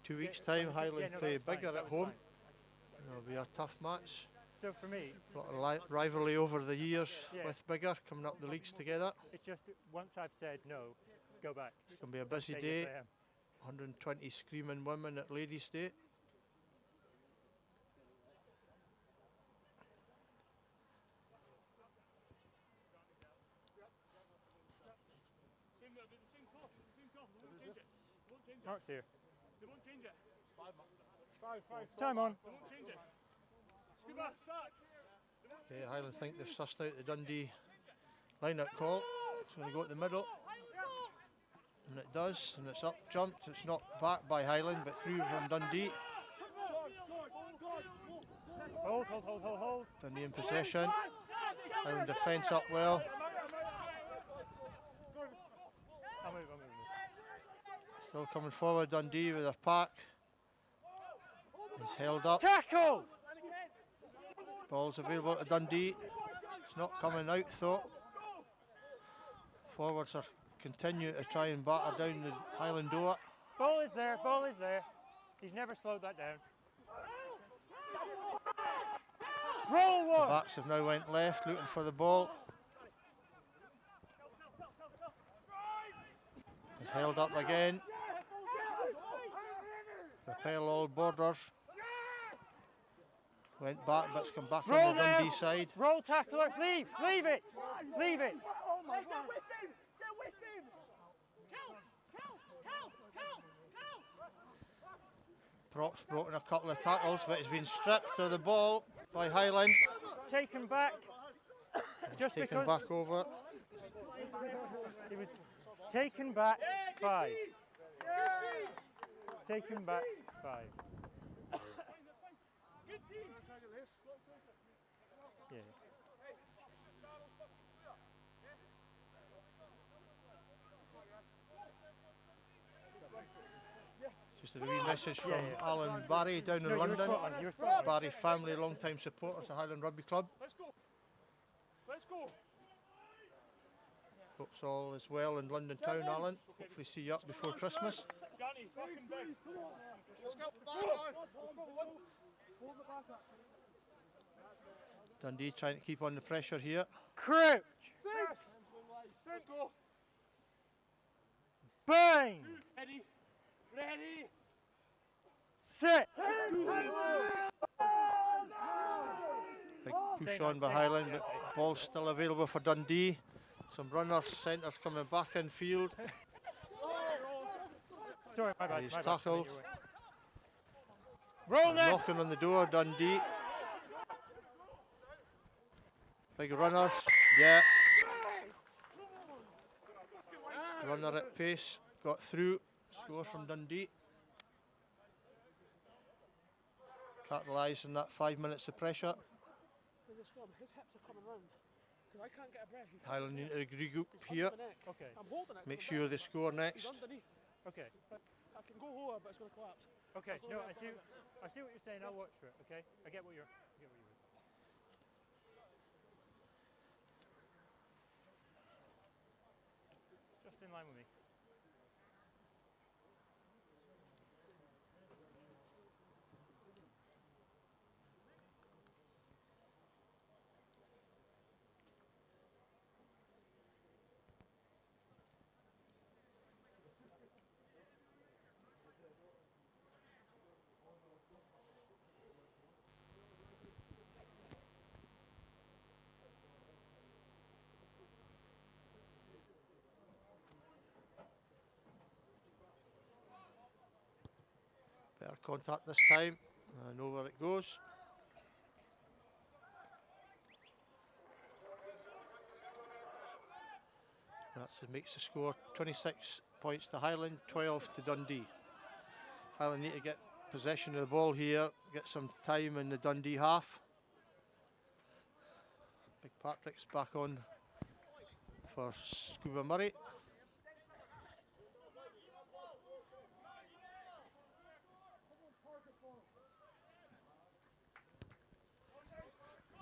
2 weeks' time, Highland no, play that was fine, Bigger that at was home. fine. It'll be a tough match. So for me, A lot of rivalry over the years Yeah. with Bigger, coming up the leagues together. it's just that once I've said no, go back. It's going to be a busy Say, day. yes, I am. 120 screaming women at Ladies' Day. Mark's here. They won't change it. Time on. They won't change it. Scuba, sack. Okay, Highland think they've sussed out the Dundee line-out call. It's going to go at the middle. And it does, and it's up jumped. It's not back by Highland, but through from Dundee. Hold. Dundee in possession. Highland defence up well. I'll move. Still coming forward, Dundee with their pack. He's held up. Tackled! Ball's available to Dundee. It's not coming out though. Forwards are continuing to try and batter down the Highland door. Ball is there. He's never slowed that down. Roll The one! backs have now went left looking for the ball. It's held up again. Repel all borders. Went back, but it's come back Roll on the now. Dundee side. Roll tackler, leave it! Leave it! Oh my God. Get with him! Prop's broken a couple of tackles, but he's been stripped of the ball by Highland. Taken back. just taken because back over. it was taken back 5. Taken back 5. Yeah. Just a wee message from Alan Barry down in No, you were London. spot on, you were spot on. Barry family, long-time supporters of Highland Rugby Club. Let's go. Let's go. Hopes all is well in London town, Alan. Hopefully see you up before Christmas. Danny, fucking big. Let's go. Back now. Dundee trying to keep on the pressure here. Crouch! Let's go. Bang! Ready. Ready. Sit! Big push on by Highland, but ball's still available for Dundee. Some runners, centres coming back in field. Sorry, my bad. He's my bad. tackled. Roll net! Knocking on the door, Dundee. Big runners, yeah. Runner at pace, got through. Score from Dundee. Capitalise on that 5 minutes of pressure. His hips are coming round. Because I can't get a breath. Highland need to regroup here. Okay, I'm holding it. Make sure they score He's next. underneath. okay, I can go lower, but it's going to collapse. okay. No, I see what you're saying. I'll watch for it. Okay, I get what you're. Just in line with me. Better contact this time. I know where it goes. That's it, makes the score 26 points to Highland, 12 to Dundee. Highland need to get possession of the ball here, get some time in the Dundee half. Big Patrick's back on for Scuba Murray.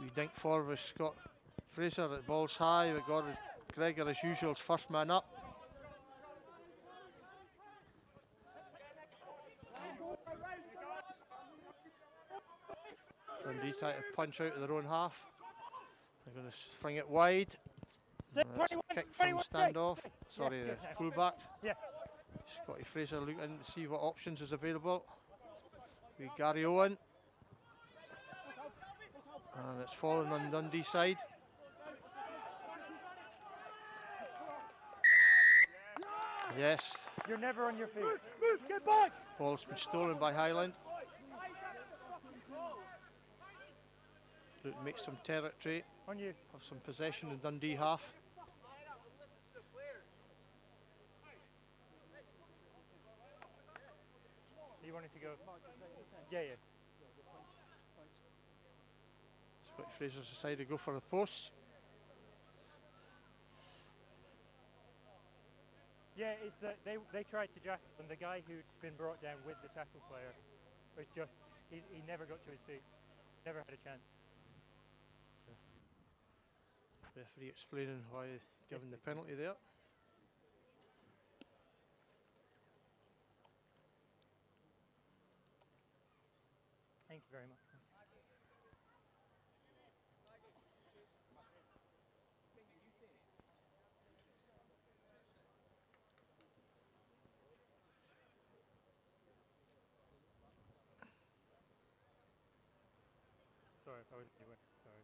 We dink forward with Scott Fraser, the ball's high, we've got Gregor as usual, first man up. Dundee try to punch out of their own half. They're going to fling it wide. Kick from standoff. Sorry, the fullback. Yeah. Scotty Fraser looking to see what options is available. We Gary Owen. And it's fallen on Dundee side. Yes. You're never on your feet. Move, get back! Ball's been stolen by Highland. Look to make some territory, On you. have some possession in Dundee half. You wanted to go? Yeah. Scotty Fraser's decided to go for the posts. Yeah, it's that they tried to jack and the guy who'd been brought down with the tackle player was just he never got to his feet, never had a chance. Referee explaining why given the penalty there. Thank you very much. Sorry if I was anywhere. Sorry.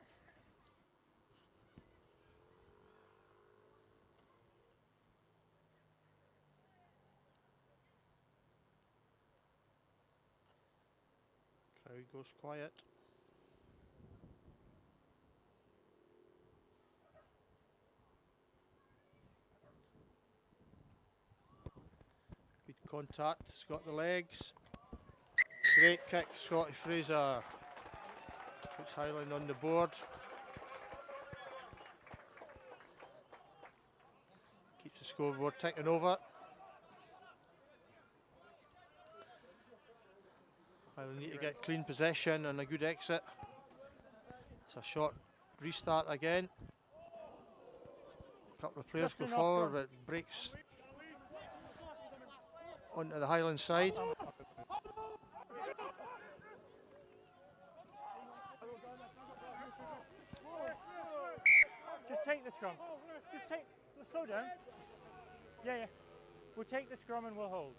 Crowd goes quiet. Contact, it's got the legs. Great kick, Scotty Fraser. Puts Highland on the board. Keeps the scoreboard ticking over. Highland need to get clean possession and a good exit. It's a short restart again. A couple of players go forward, but it breaks onto the Highland side. Just take the scrum. Slow down. Yeah. We'll take the scrum and we'll hold.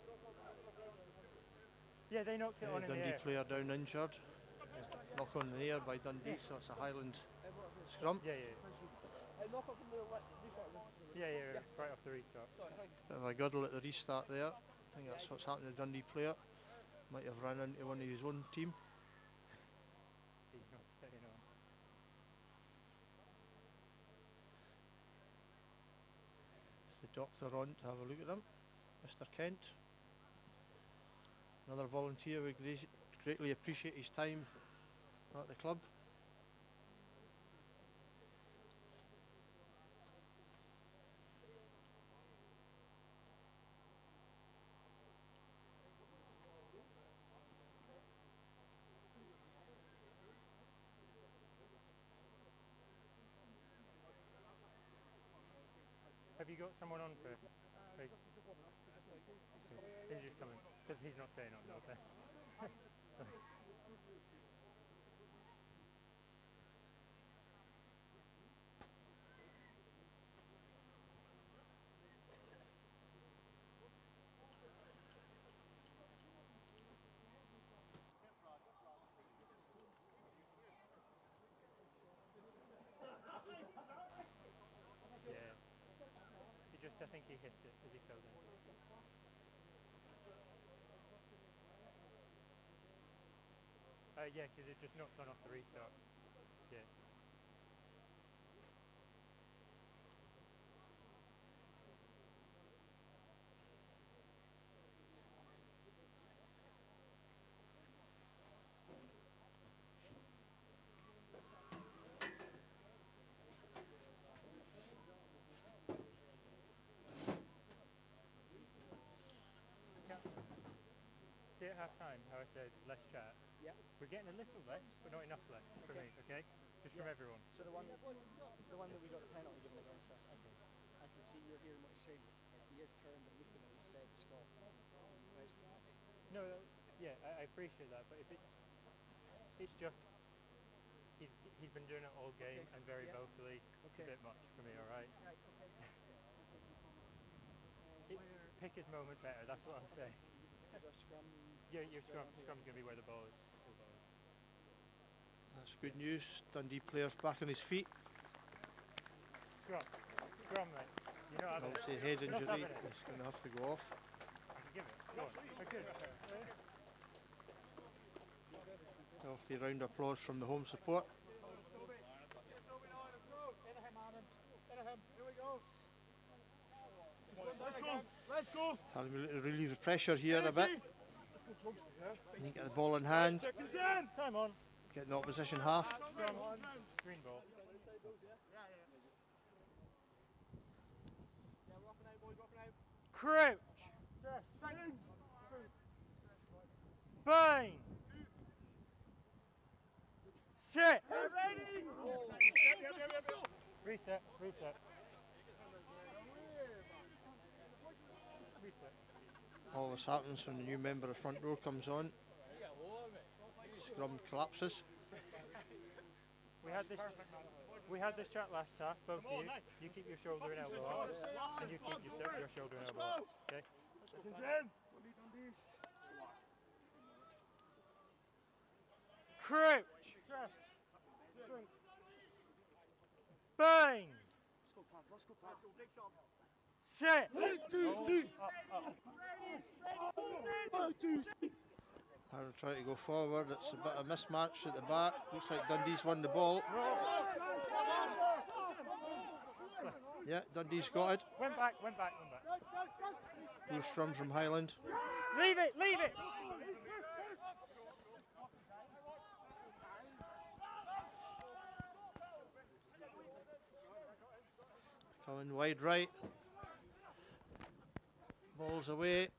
Yeah, they knocked it on in the Dundee air. player down injured. Knock on the air by Dundee, so it's a Highland scrum. Yeah. Knock up from the restart. Yeah, right off the restart. Bit of a girdle at the restart there. I think that's what's happened to the Dundee player. Might have run into one of his own team. He's not staying on. It's the doctor on to have a look at him, Mr. Kent. Another volunteer, we greatly appreciate his time at the club. Have you got someone on for? He's just coming because he's not staying on. Okay. Yeah. I think he hits it as he fell down. Yeah, because it just knocked on off the restart. Yeah. See at half time how I said less chat? Yeah. We're getting a little less, but not enough less for me, okay? Just from everyone. So the one that we got the penalty given against us, I can see you're hearing what he's saying. He is turned and looking at his said Scott. No, yeah, I appreciate that, but if it's just he's been doing it all game and very vocally. It's a bit much for me, all right? Pick his moment better. That's what I'm saying. Yeah, your scrum's going to be where the ball is. That's good news. Dundee player's back on his feet. Scrum, mate. You're not having Obviously, it. head You're not injury. having it. It's going to have to go off. I can give it. Go on. Good. Off the round of applause from the home support. Let's go. Having to relieve the pressure here a bit. And you get the ball in hand. Time on. Getting the opposition half. Scrum. Green ball. Crouch. Bang. Sit. Reset. All this happens when the new member of front row comes on. Scrum collapses. We had this chat last half, both of you. You keep your shoulder and elbow up, and you keep your shoulder and elbow up. Okay? Crouch. Bang. Sit. Highland trying to go forward. It's a bit of a mismatch at the back. Looks like Dundee's won the ball. Yeah, Dundee's got it. Went back. Good scrum from Highland. Leave it, leave it! Coming wide right. Ball's away.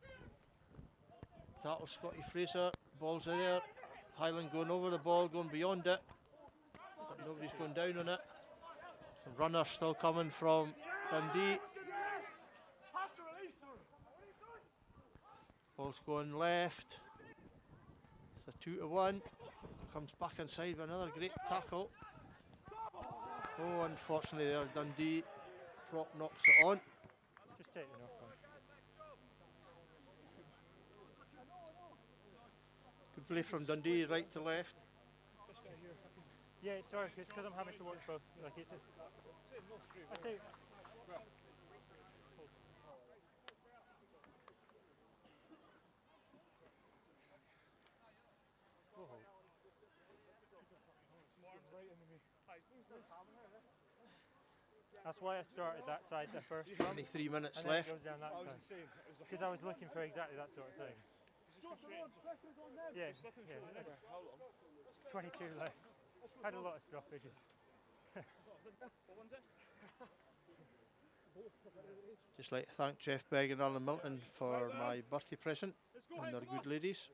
Tackle Scotty Fraser. Ball's there. Highland going over the ball, going beyond it. But nobody's going down on it. Some runners still coming from Dundee. Ball's going left. It's a 2-1. Comes back inside with another great tackle. Oh, unfortunately there, Dundee. Prop knocks it on. Just take the knock on. Good play from Dundee, right to left. Yeah, sorry, it's because I'm having to watch both. Like it's a, I tell you, that's why I started that side there first. 23 minutes And then it goes left. down that side. Because I was looking for exactly that sort of thing. Yeah, yeah. 22 left. Had a lot of stoppages. Just like to thank Jeff Begg and Alan Milton for my birthday present and their good ladies.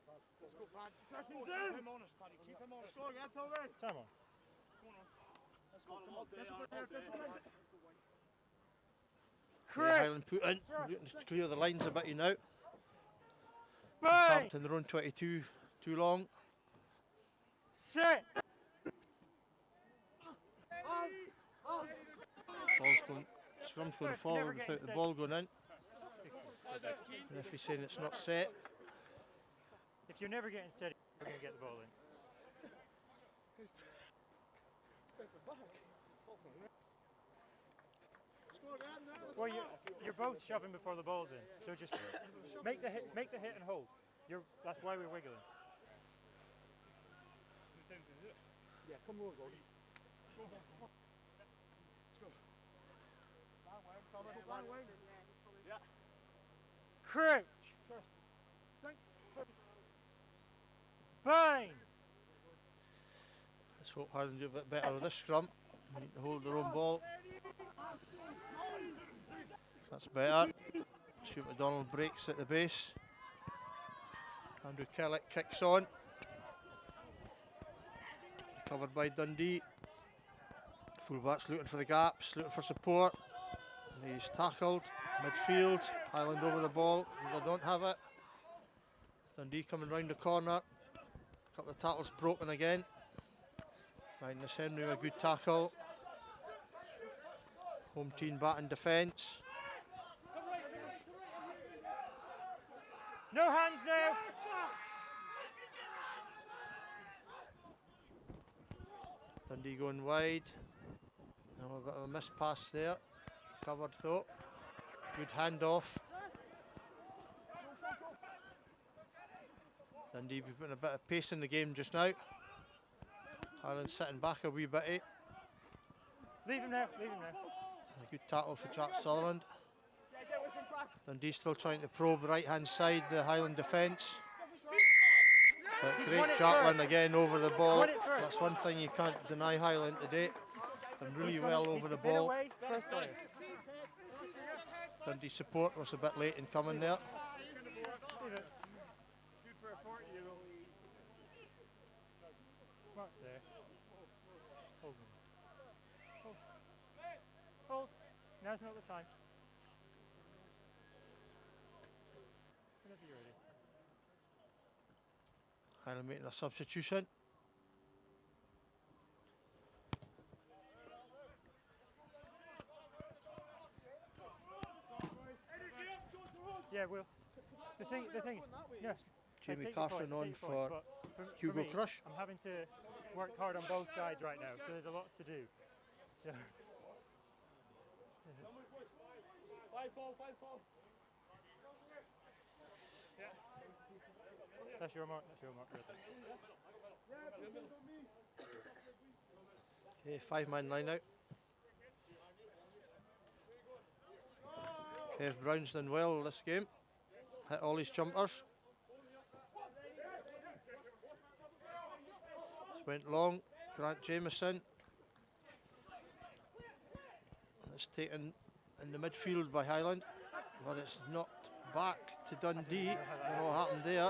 Keep him honest, Paddy. Keep him honest. Let's go again, Toby. Time on. Let's go. Come on. Highland put in, looking to clear the lines a bit now. Bang! Camped in their own 22 too long. Set! Scrum's going forward without the ball going in. The referee's saying it's not set. If you're never getting steady, you're going to get the ball in. Well, you're both shoving before the ball's in, so just make the hit and hold. That's why we're wiggling. Yeah, come on, Gordy. Let's go. Yeah. Crouch! Bang! Let's hope Highland do a bit better with this scrum. They need to hold their own ball. That's better. Stuart McDonald breaks at the base. Andrew Kellett kicks on. Covered by Dundee. Fullbacks looking for the gaps, looking for support. And he's tackled. Midfield. Highland over the ball. They don't have it. Dundee coming round the corner. A couple of tackles broken again. Magnus Henry a good tackle. Home team back in defence. No hands now! Dundee going wide. Now a bit of a missed pass there. Covered though. Good handoff. Dundee be putting a bit of pace in the game just now. Highland sitting back a wee bit. Leave him now, leave him now. A good tackle for Jack Sutherland. Dundee still trying to probe right hand side the Highland defence. But great Jacklin again over the ball. That's one thing you can't deny Highland today. Done really well over the ball. Dundee support was a bit late in coming there. Mark's there. Hold him. Hold. Hold. Now's not the time. Whenever you're ready. Highland making a substitution. Yeah, Will. The thing. Yes. Jamie Carson on for Hugo me, Crush. I'm having to work hard on both sides right now, so there's a lot to do. Yeah. Five ball. Yeah. That's your mark, Richard. Okay, 5-man line out. Kev Brown's done well this game. Hit all his jumpers. went long. Grant Jameson. It's taken in the midfield by Highland, but it's knocked back to Dundee. I don't know what happened there.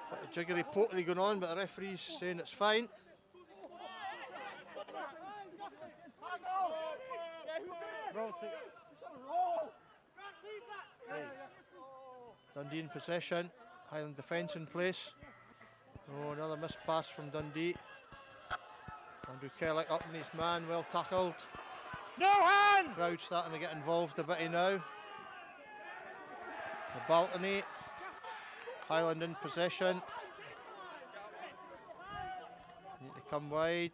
Bit of jiggery pokery going on, but the referee's saying it's fine. Roll six. Dundee in possession. Highland defence in place. Oh, another missed pass from Dundee. Andrew Kellick up in his man, well tackled. No hand! Crowd starting to get involved a bit now. The balcony. Highland in possession. Need to come wide.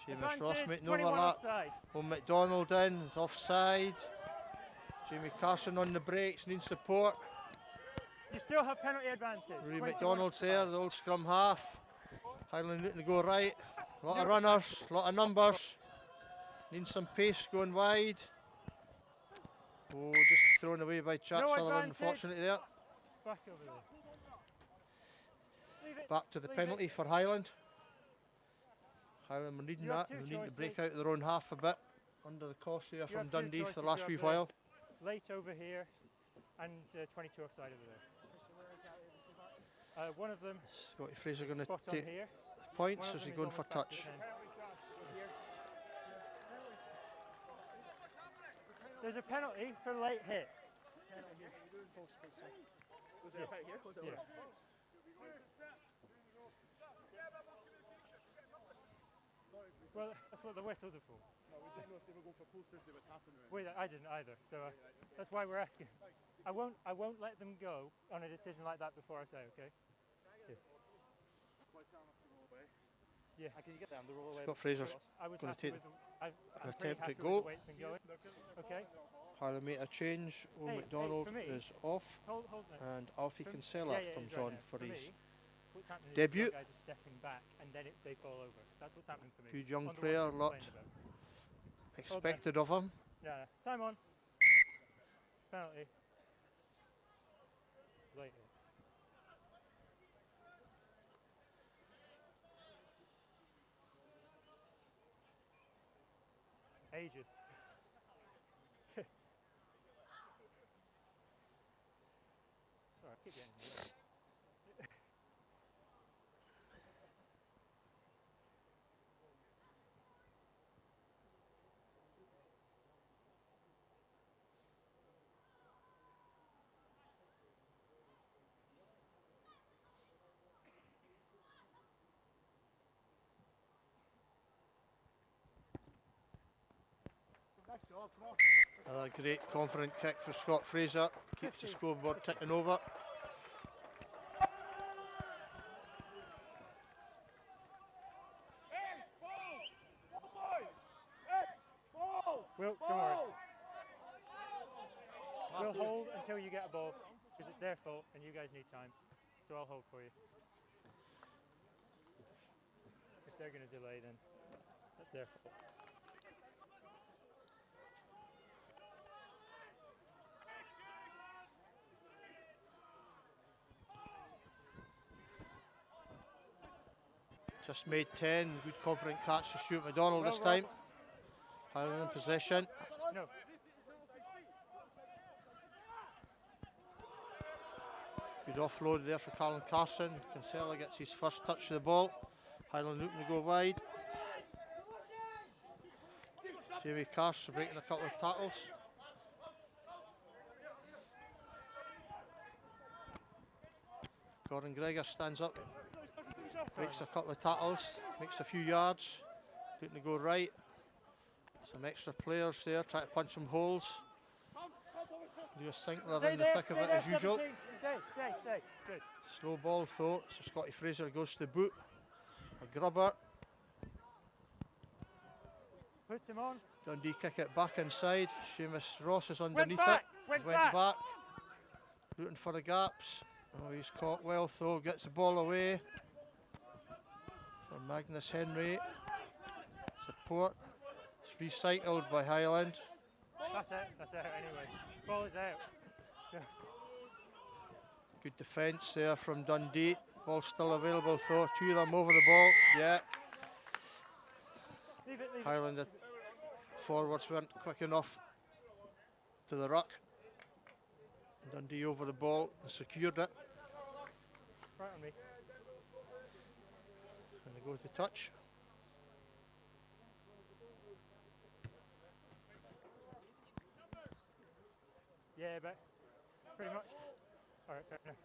Seamus Ross making overlap. Oh, McDonald in, it's offside. Jamie Carson on the brakes, needs support. You still have penalty advantage. Rory McDonald's there, the old scrum half. Highland looking to go right. A lot of runners, a lot of numbers. Needs some pace going wide. Oh, just thrown away by Chat Sutherland, unfortunately there. Back over there. Leave it. Back to the penalty for Highland. Highland were needing that. They need to break out of their own half a bit. Under the cost there from Dundee for the last wee while. Late over here and 22 offside over there. One of them. Scotty Fraser going to take here. the points, or is he going for touch? There's a penalty for late hit. Was it right here? Was it Yeah. Well, that's what the whistles are for. No, we didn't know if they were going for posters, they were tapping around. Wait, I didn't either, so that's why we're asking. I won't let them go on a decision like that before I say, okay? Yeah. Why can't us to roll away? Yeah. Can you get them to roll away? Scott Fraser's I was going to happy take with I'm pretty attempt happy at with goal. the way it's been going. Okay. Highland made a change. O Hey, McDonald for me- is off, Hold that. and Alfie For- Kinsella yeah, comes he's right on there. for For his me, what's happening debut. Is the guys are stepping back and then they fall over. That's what's happening for me. Good young On the player, ones you lot complained about. expected of him. Yeah, time on. Penalty. Late. Ages. Sorry, I keep getting in the way. Nice job, Frost. Another great confident kick for Scott Fraser. Keeps the scoreboard ticking over. Don't worry. We'll hold until you get a ball, because it's their fault and you guys need time. So I'll hold for you. If they're going to delay, then that's their fault. Just made 10. Good confident catch for Stuart McDonald this time. Highland in possession. No. Good offload there for Colin Carson. Kinsella gets his first touch of the ball. Highland looking to go wide. Jamie Carson breaking a couple of tackles. Gordon Gregor stands up, breaks a couple of tackles, makes a few yards, looking to go right. Some extra players there, try to punch some holes. Lewis Sinkler in the thick of it as usual. Stay. Good. Slow ball though, so Scotty Fraser goes to the boot. A grubber. Put him on. Dundee kick it back inside. Seamus Ross is underneath back, it. went back. back. Looking for the gaps. Oh, he's caught well though, gets the ball away. For Magnus Henry. Support. It's recycled by Highland. That's out anyway. Ball is out. Yeah. Good defence there from Dundee. Ball still available though. Two of them over the ball. Yeah. Leave it. Highland forwards weren't quick enough to the ruck. Dundee over the ball and secured it. Right on me. And they go to touch. Yeah, but pretty much. All right, fair enough.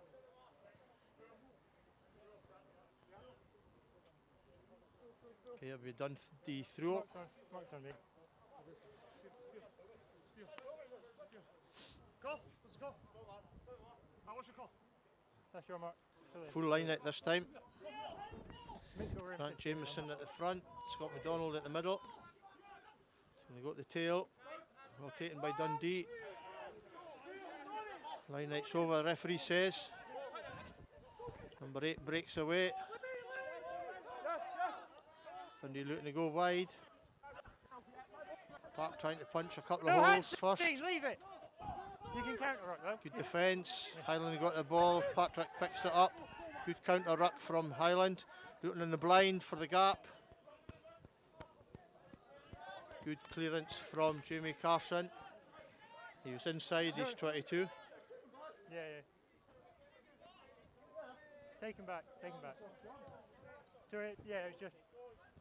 Okay, have you done the throw? Mark's on me. Go. Let's go. What's your call? That's your mark. Full line out this time. Mitchell, we're in Grant 15 Jameson at the front. Scott McDonald at the middle. So they got the tail. Well taken by Dundee. Line out's over, the referee says. Number 8 breaks away. Dundee looking to go wide. Park trying to punch a couple of holes first. Please leave it. You can counter ruck though. Good defence. Highland got the ball. Patrick picks it up. Good counter ruck from Highland. Looking in the blind for the gap. Good clearance from Jamie Carson. He was inside, he's 22. Yeah. Take him back. Do it. Yeah, it's just.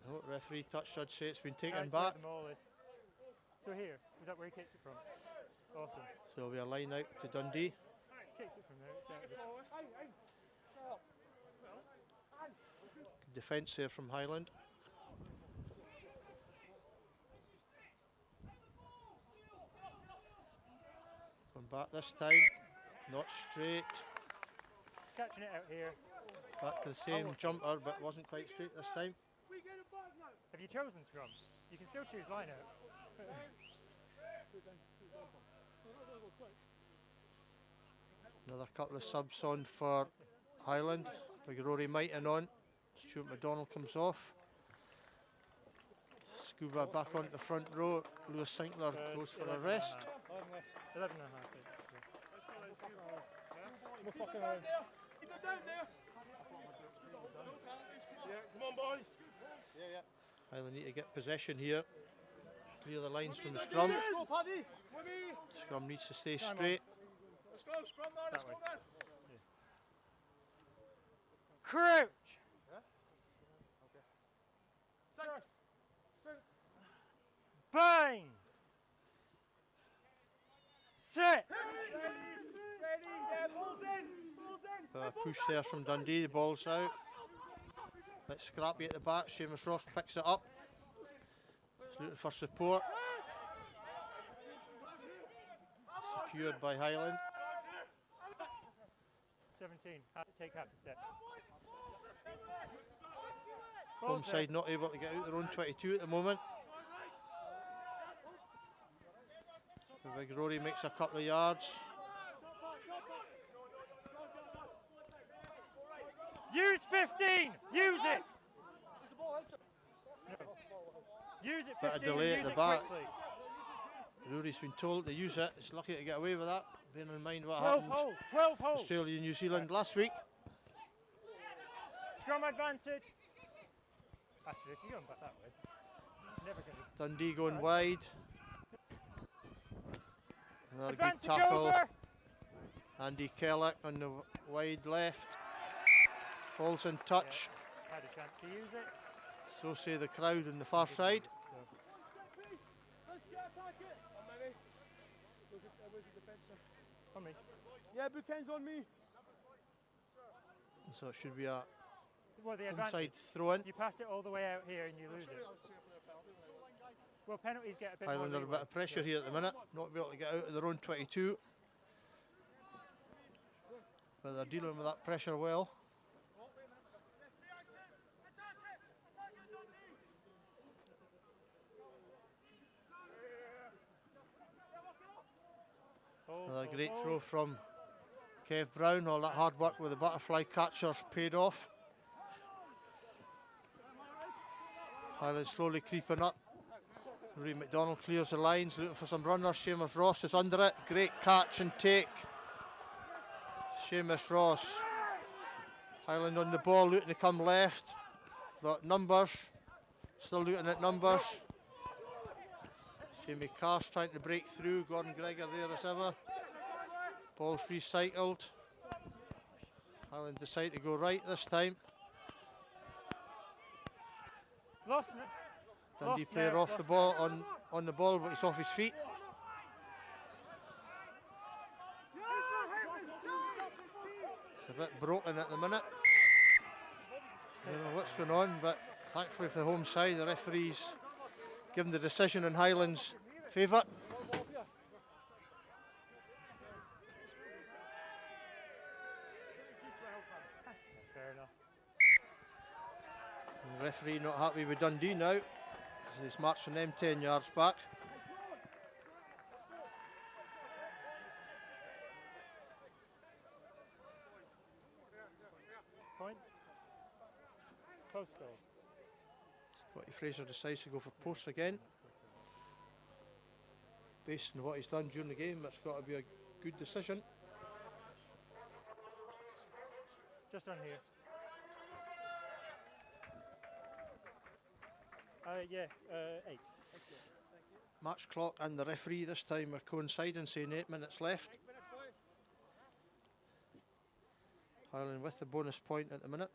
Oh, referee touch judge say it's been taken That's where back. the maul is. So here, was that where he kicked it from? Awesome. So there'll be a line out to Dundee. Kicks it from there. It's out of this. Good defence there from Highland. Going back this time, not straight. Catching it out here. Back to the same jumper, but wasn't quite straight this time. Have you chosen scrum? You can still choose line out. Another couple of subs on for Highland. Big Rory Mighton on. Stuart McDonald comes off. Scuba back onto the front row. Lewis Sinkler goes for a rest. 11 and a half. We're fucking around. Keep it down there. Yeah, come on, boys. Yeah. Highland need to get possession here. Clear the lines from the scrum. Let's go, Paddy. Scrum needs to stay straight. Let's go, scrum man. Let's go, man. Crouch! Yeah? Okay. Sit. Bind! Sit! Ready. Yeah, balls in. Push there from Dundee, the ball's out. Bit scrappy at the back, Seamus Ross picks it up. He's looking for support. Secured by Highland. 17, take half a step. Home side not able to get out their own 22 at the moment. The big Rory makes a couple of yards. Use 15! Use it! No. Use it 15 Bit of delay at use the it back. quickly. Rory's been told to use it. He's lucky to get away with that, bearing in mind what 12 happened hole, 12 hole. Australia New Zealand last week. Scrum advantage. Actually, if you go back that way, it's never going to. Dundee going wide. Another good Advantage tackle. over! Andy Kellock on the wide left. Ball's in touch. Yeah, had a chance to use it. So say the crowd on the far side. On me. Yeah, bookends on me. So it should be a Well, the onside advantage. throw in. You pass it all the way out here and you lose it. Well, penalties get a bit Highland more under a bit of pressure here at the minute, not be able to get out of their own 22. But they're dealing with that pressure well. Another great throw from Kev Brown. All that hard work with the butterfly catchers paid off. Highland slowly creeping up. Rory McDonald clears the lines, looking for some runners. Seamus Ross is under it. Great catch and take. Seamus Ross. Highland on the ball, looking to come left. Got numbers. Still looking at numbers. Jamie Carr's trying to break through. Gordon Gregor there as ever. Ball's recycled. Highland decide to go right this time. Dundee player off the ball on the ball, but he's off his feet. It's a bit broken at the minute. I don't know what's going on, but thankfully for the home side, the referee's given the decision in Highland's favour. Fair enough. And the referee not happy with Dundee now, as he's marching them 10 yards back. Point. Post goal. Scotty Fraser decides to go for posts again. Based on what he's done during the game, that's got to be a good decision. Just on here. Yeah, 8. Match clock and the referee this time are coinciding, saying 8 minutes left. Highland with the bonus point at the minute.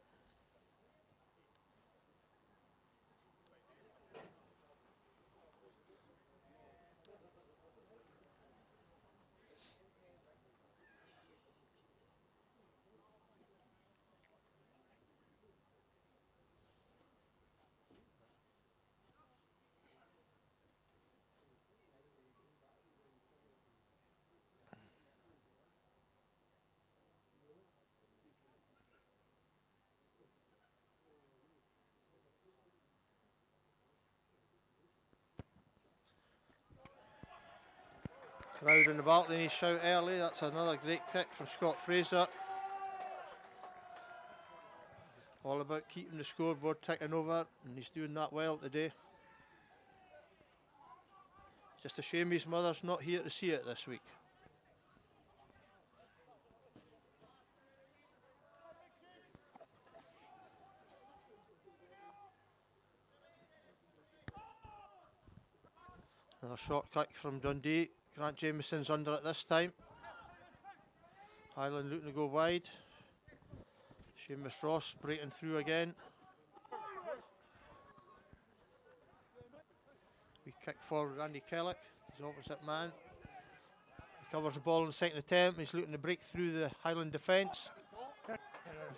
Crowd in the balcony shout early. That's another great kick from Scott Fraser. All about keeping the scoreboard ticking over, and he's doing that well today. Just a shame his mother's not here to see it this week. Another short kick from Dundee. Grant Jamieson's under it this time. Highland looking to go wide. Seamus Ross breaking through again. We kick forward Andy Kellick, his opposite man. He covers the ball in the second attempt. He's looking to break through the Highland defence.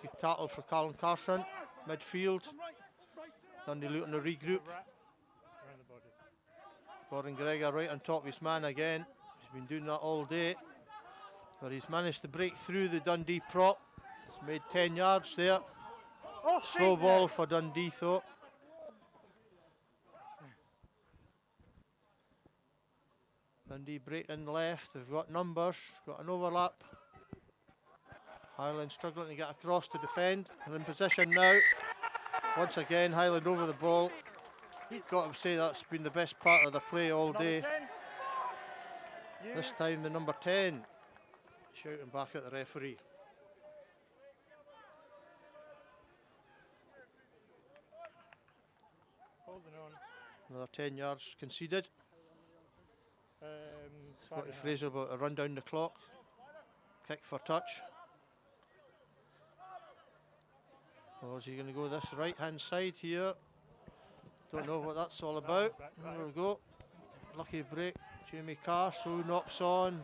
He tackled for Colin Carson, midfield. Dundee looking to regroup. Gordon Gregor right on top of his man again. He's been doing that all day. But he's managed to break through the Dundee prop. He's made 10 yards there. Slow ball for Dundee though. Dundee breaking left. They've got numbers. Got an overlap. Highland struggling to get across to defend. They're in position now. Once again, Highland over the ball. Got to say that's been the best part of the play all day. This time the number 10 shouting back at the referee. Holding on. Another 10 yards conceded. Scotty Fraser about to run down the clock. Kick for touch. Or is he going to go this right hand side here? Don't know what that's all about. There we go. Lucky break. Jamie Carr, so knocks on.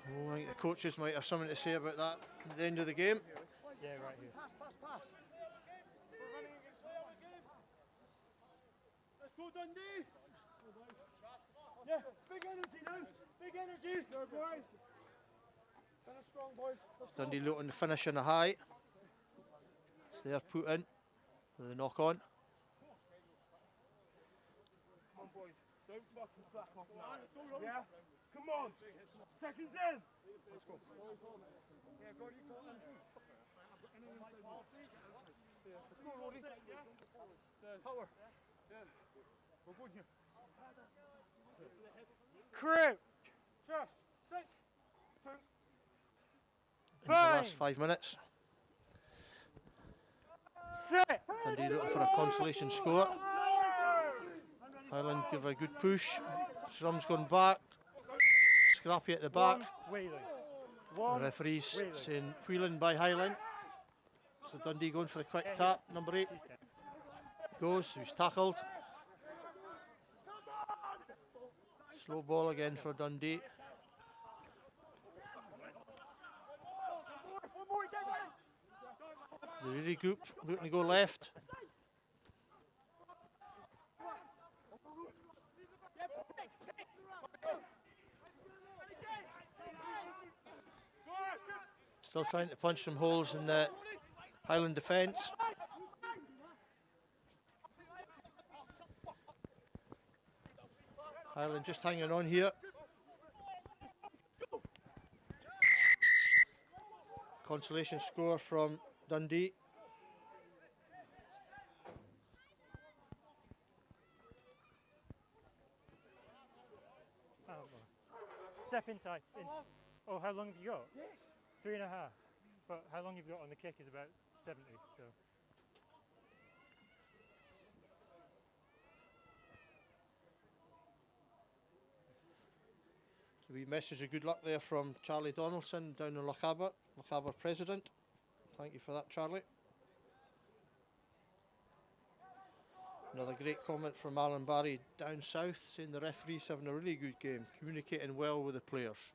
Oh, I think the coaches might have something to say about that at the end of the game. Yeah, right here. Pass. We're running against the wall again. Let's go, Dundee. Yeah, big energy now. Big energy. Go, boys. Finish strong, boys. Dundee looking to finish in a high. So they're put in with the knock on. Come on, boys. Don't fucking slack off now. Let's go, Robbie. Yeah. Come on. Seconds in. Let's go. Yeah, go, you call in. I've got anyone inside me. Let's go, Robbie. Power. Yeah. Crouch. Trust. 6, 2. In the last 5 minutes. Sit. Dundee looking for a consolation score. Highland give a good push. Scrum's gone back. Scrappy at the back. Wheeling. The referee's saying wheeling by Highland. So Dundee going for the quick tap. Number 8 goes. He's tackled. Slow ball again for Dundee. The regroup, looking to go left. Still trying to punch some holes in the Highland defence. Highland just hanging on here. Consolation score from Dundee. Step inside. Oh, how long have you got? Yes. 3.5. But how long you've got on the kick is about 70. So. A wee message of good luck there from Charlie Donaldson down in Lochaber president. Thank you for that, Charlie. Another great comment from Alan Barry down south, saying the referee's having a really good game, communicating well with the players.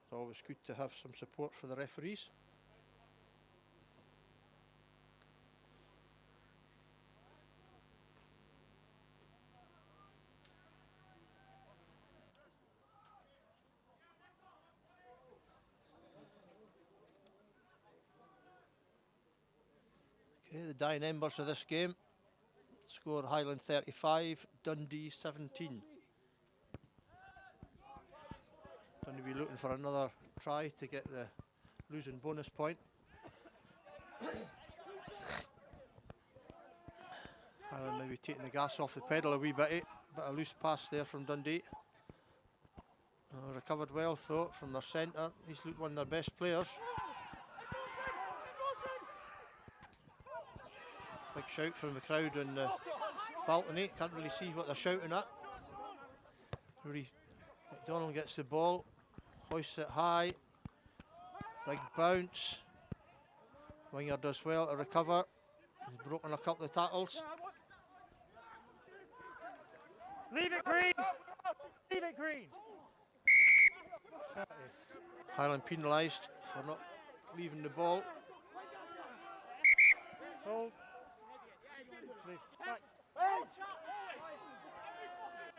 It's always good to have some support for the referees. Okay, the dying embers of this game. Score Highland 35, Dundee 17. Going to be looking for another try to get the losing bonus point. Highland maybe taking the gas off the pedal a wee bit. Bit of loose pass there from Dundee. Recovered well though from their centre. He's looked one of their best players. Big shout from the crowd on the balcony. Can't really see what they're shouting at. Rory McDonald gets the ball, hoists it high. Big bounce. Winger does well to recover. He's broken a couple of tackles. Leave it green! Leave it green! Highland penalised for not leaving the ball. Hold. Leave. Back.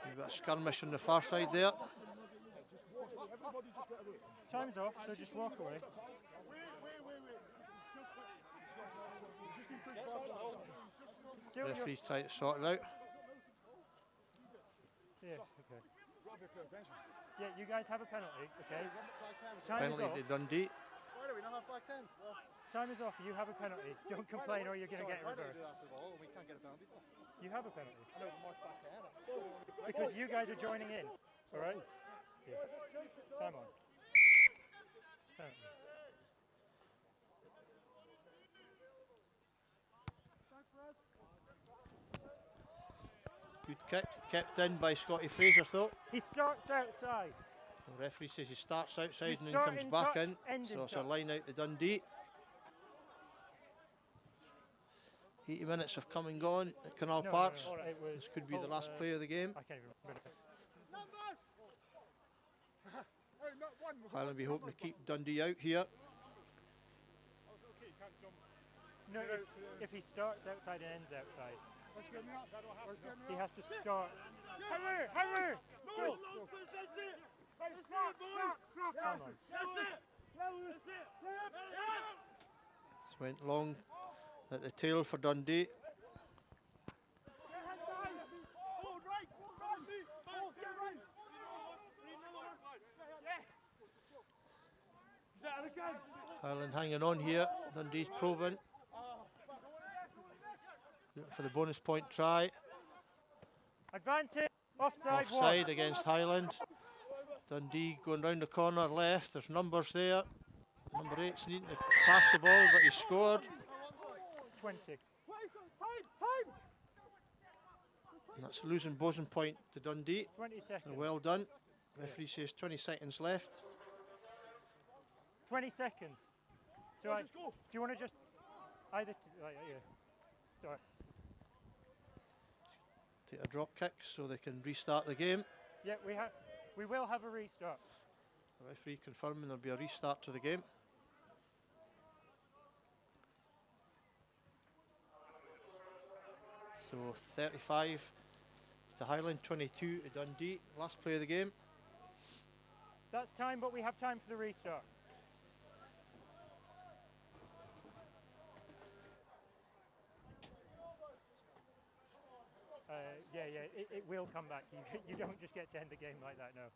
We've got a skirmish on the far side there. Time's off, so just walk away. Still Referee's trying to sort it out. Yeah, okay. Yeah, you guys have a penalty, okay? Time Penalty is to off. Dundee. Why do we not have back 10? Time is off. You have a penalty. Don't complain or you're going to get reversed. We can't get a penalty. You have a penalty. I know the march back 10. Because you guys are joining in. All right? Yeah. Time on. Penalty. Good kick, kept in by Scotty Fraser though. He starts outside. The referee says he starts outside You and then start comes in back touch, in. end in So it's a touch. line out to Dundee. 80 minutes have come and gone at Canal Park. It was This could be the last play of the game. I can't even remember. Highland be hoping to keep Dundee out here. No, if he starts outside and ends outside, he has to start. Hurry! No! That's it! Come on. This went long at the tail for Dundee. Highland hanging on here. Dundee's probing. Looking for the bonus point try. Advantage. Offside. Offside against Highland. Dundee going round the corner left. There's numbers there. Number 8's needing to pass the ball, but he scored. 20. Time! And that's losing Boson point to Dundee. 20 seconds. So well done. Referee says 20 seconds left. 20 seconds. So do you want to just either? Yeah. Sorry. Take a drop kick so they can restart the game. Yeah, we will have a restart. The referee confirming there'll be a restart to the game. So 35 to Highland, 22 to Dundee. Last play of the game. That's time, but we have time for the restart. It will come back. You don't just get to end the game like that, no.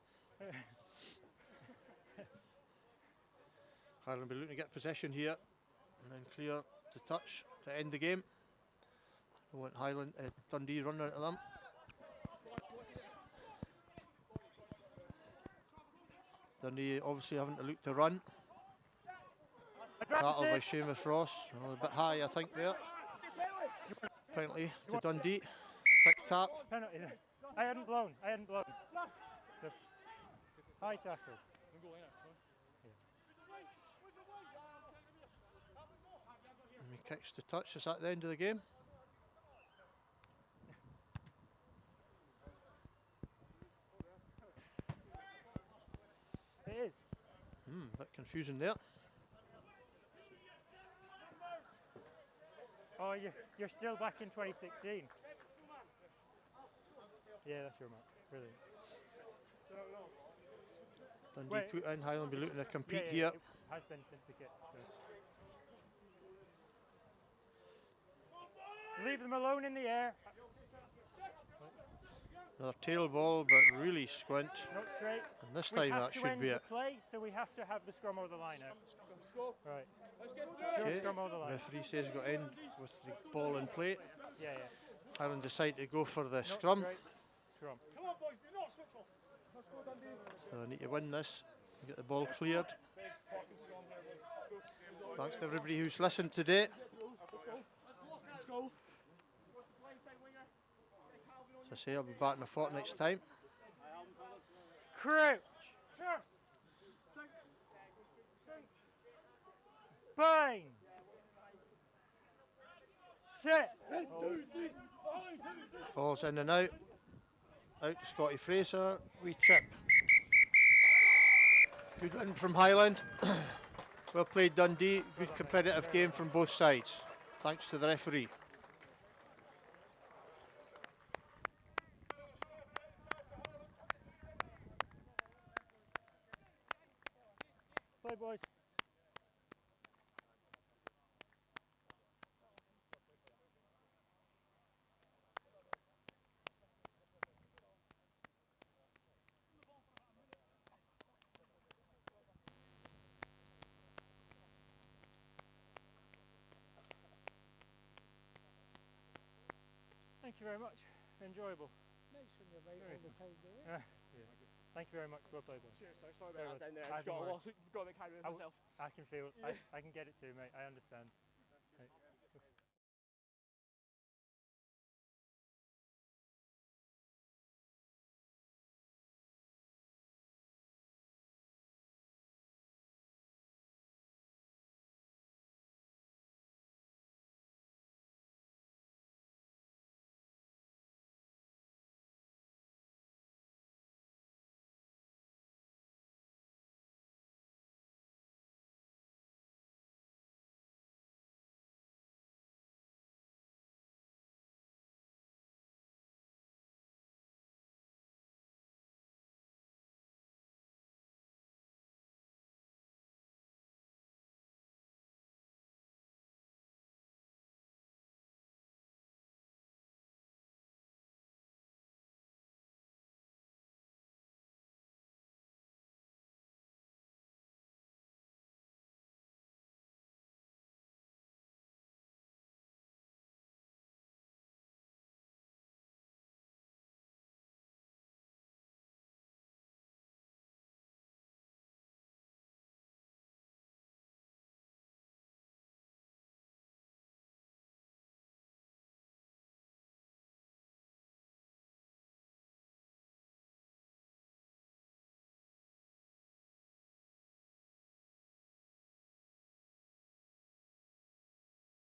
Highland will be looking to get possession here and then clear to touch to end the game. We want Dundee running into them. Dundee obviously having to look to run. Tackled by Seamus Ross. A bit high, I think, there. Penalty to Dundee. Quick tap. Penalty. I hadn't blown. The high tackle. And he kicks to touch. Is that the end of the game? It is. A bit confusing there. Oh, you're still back in 2016. Yeah, that's your mark. Brilliant. Dundee put in. Highland will be looking to compete Yeah, here. it has been since the kick. So. Leave them alone in the air. Another tail ball, but really squint. Not straight. And this time that should be it. Play, so we have to have the scrum or the line out. Right. Okay. Scrum or the line. Referee says got end with the ball in play. Yeah. Highland decide to go for the Not scrum. straight. Scrum. Come on, boys, do not switch off. Let's go, Dundee. So they need to win this and get the ball cleared. Thanks to everybody who's listened today. Let's go. As I say, I'll be back in a fortnight's time. Crouch. Bang. Sit. Ball's in and out. Out to Scotty Fraser. Wee chip. Good win from Highland. Well played Dundee. Good competitive game from both sides. Thanks to the referee. Play, boys. Thank you very much. Enjoyable. Nice when you're right all the time, do you? Yeah. Thank you very much. Well played, boys. Cheers, sorry about that down there. I've I've got more. a lot. Got to carry with myself. I can feel. I can get it too, mate. I understand.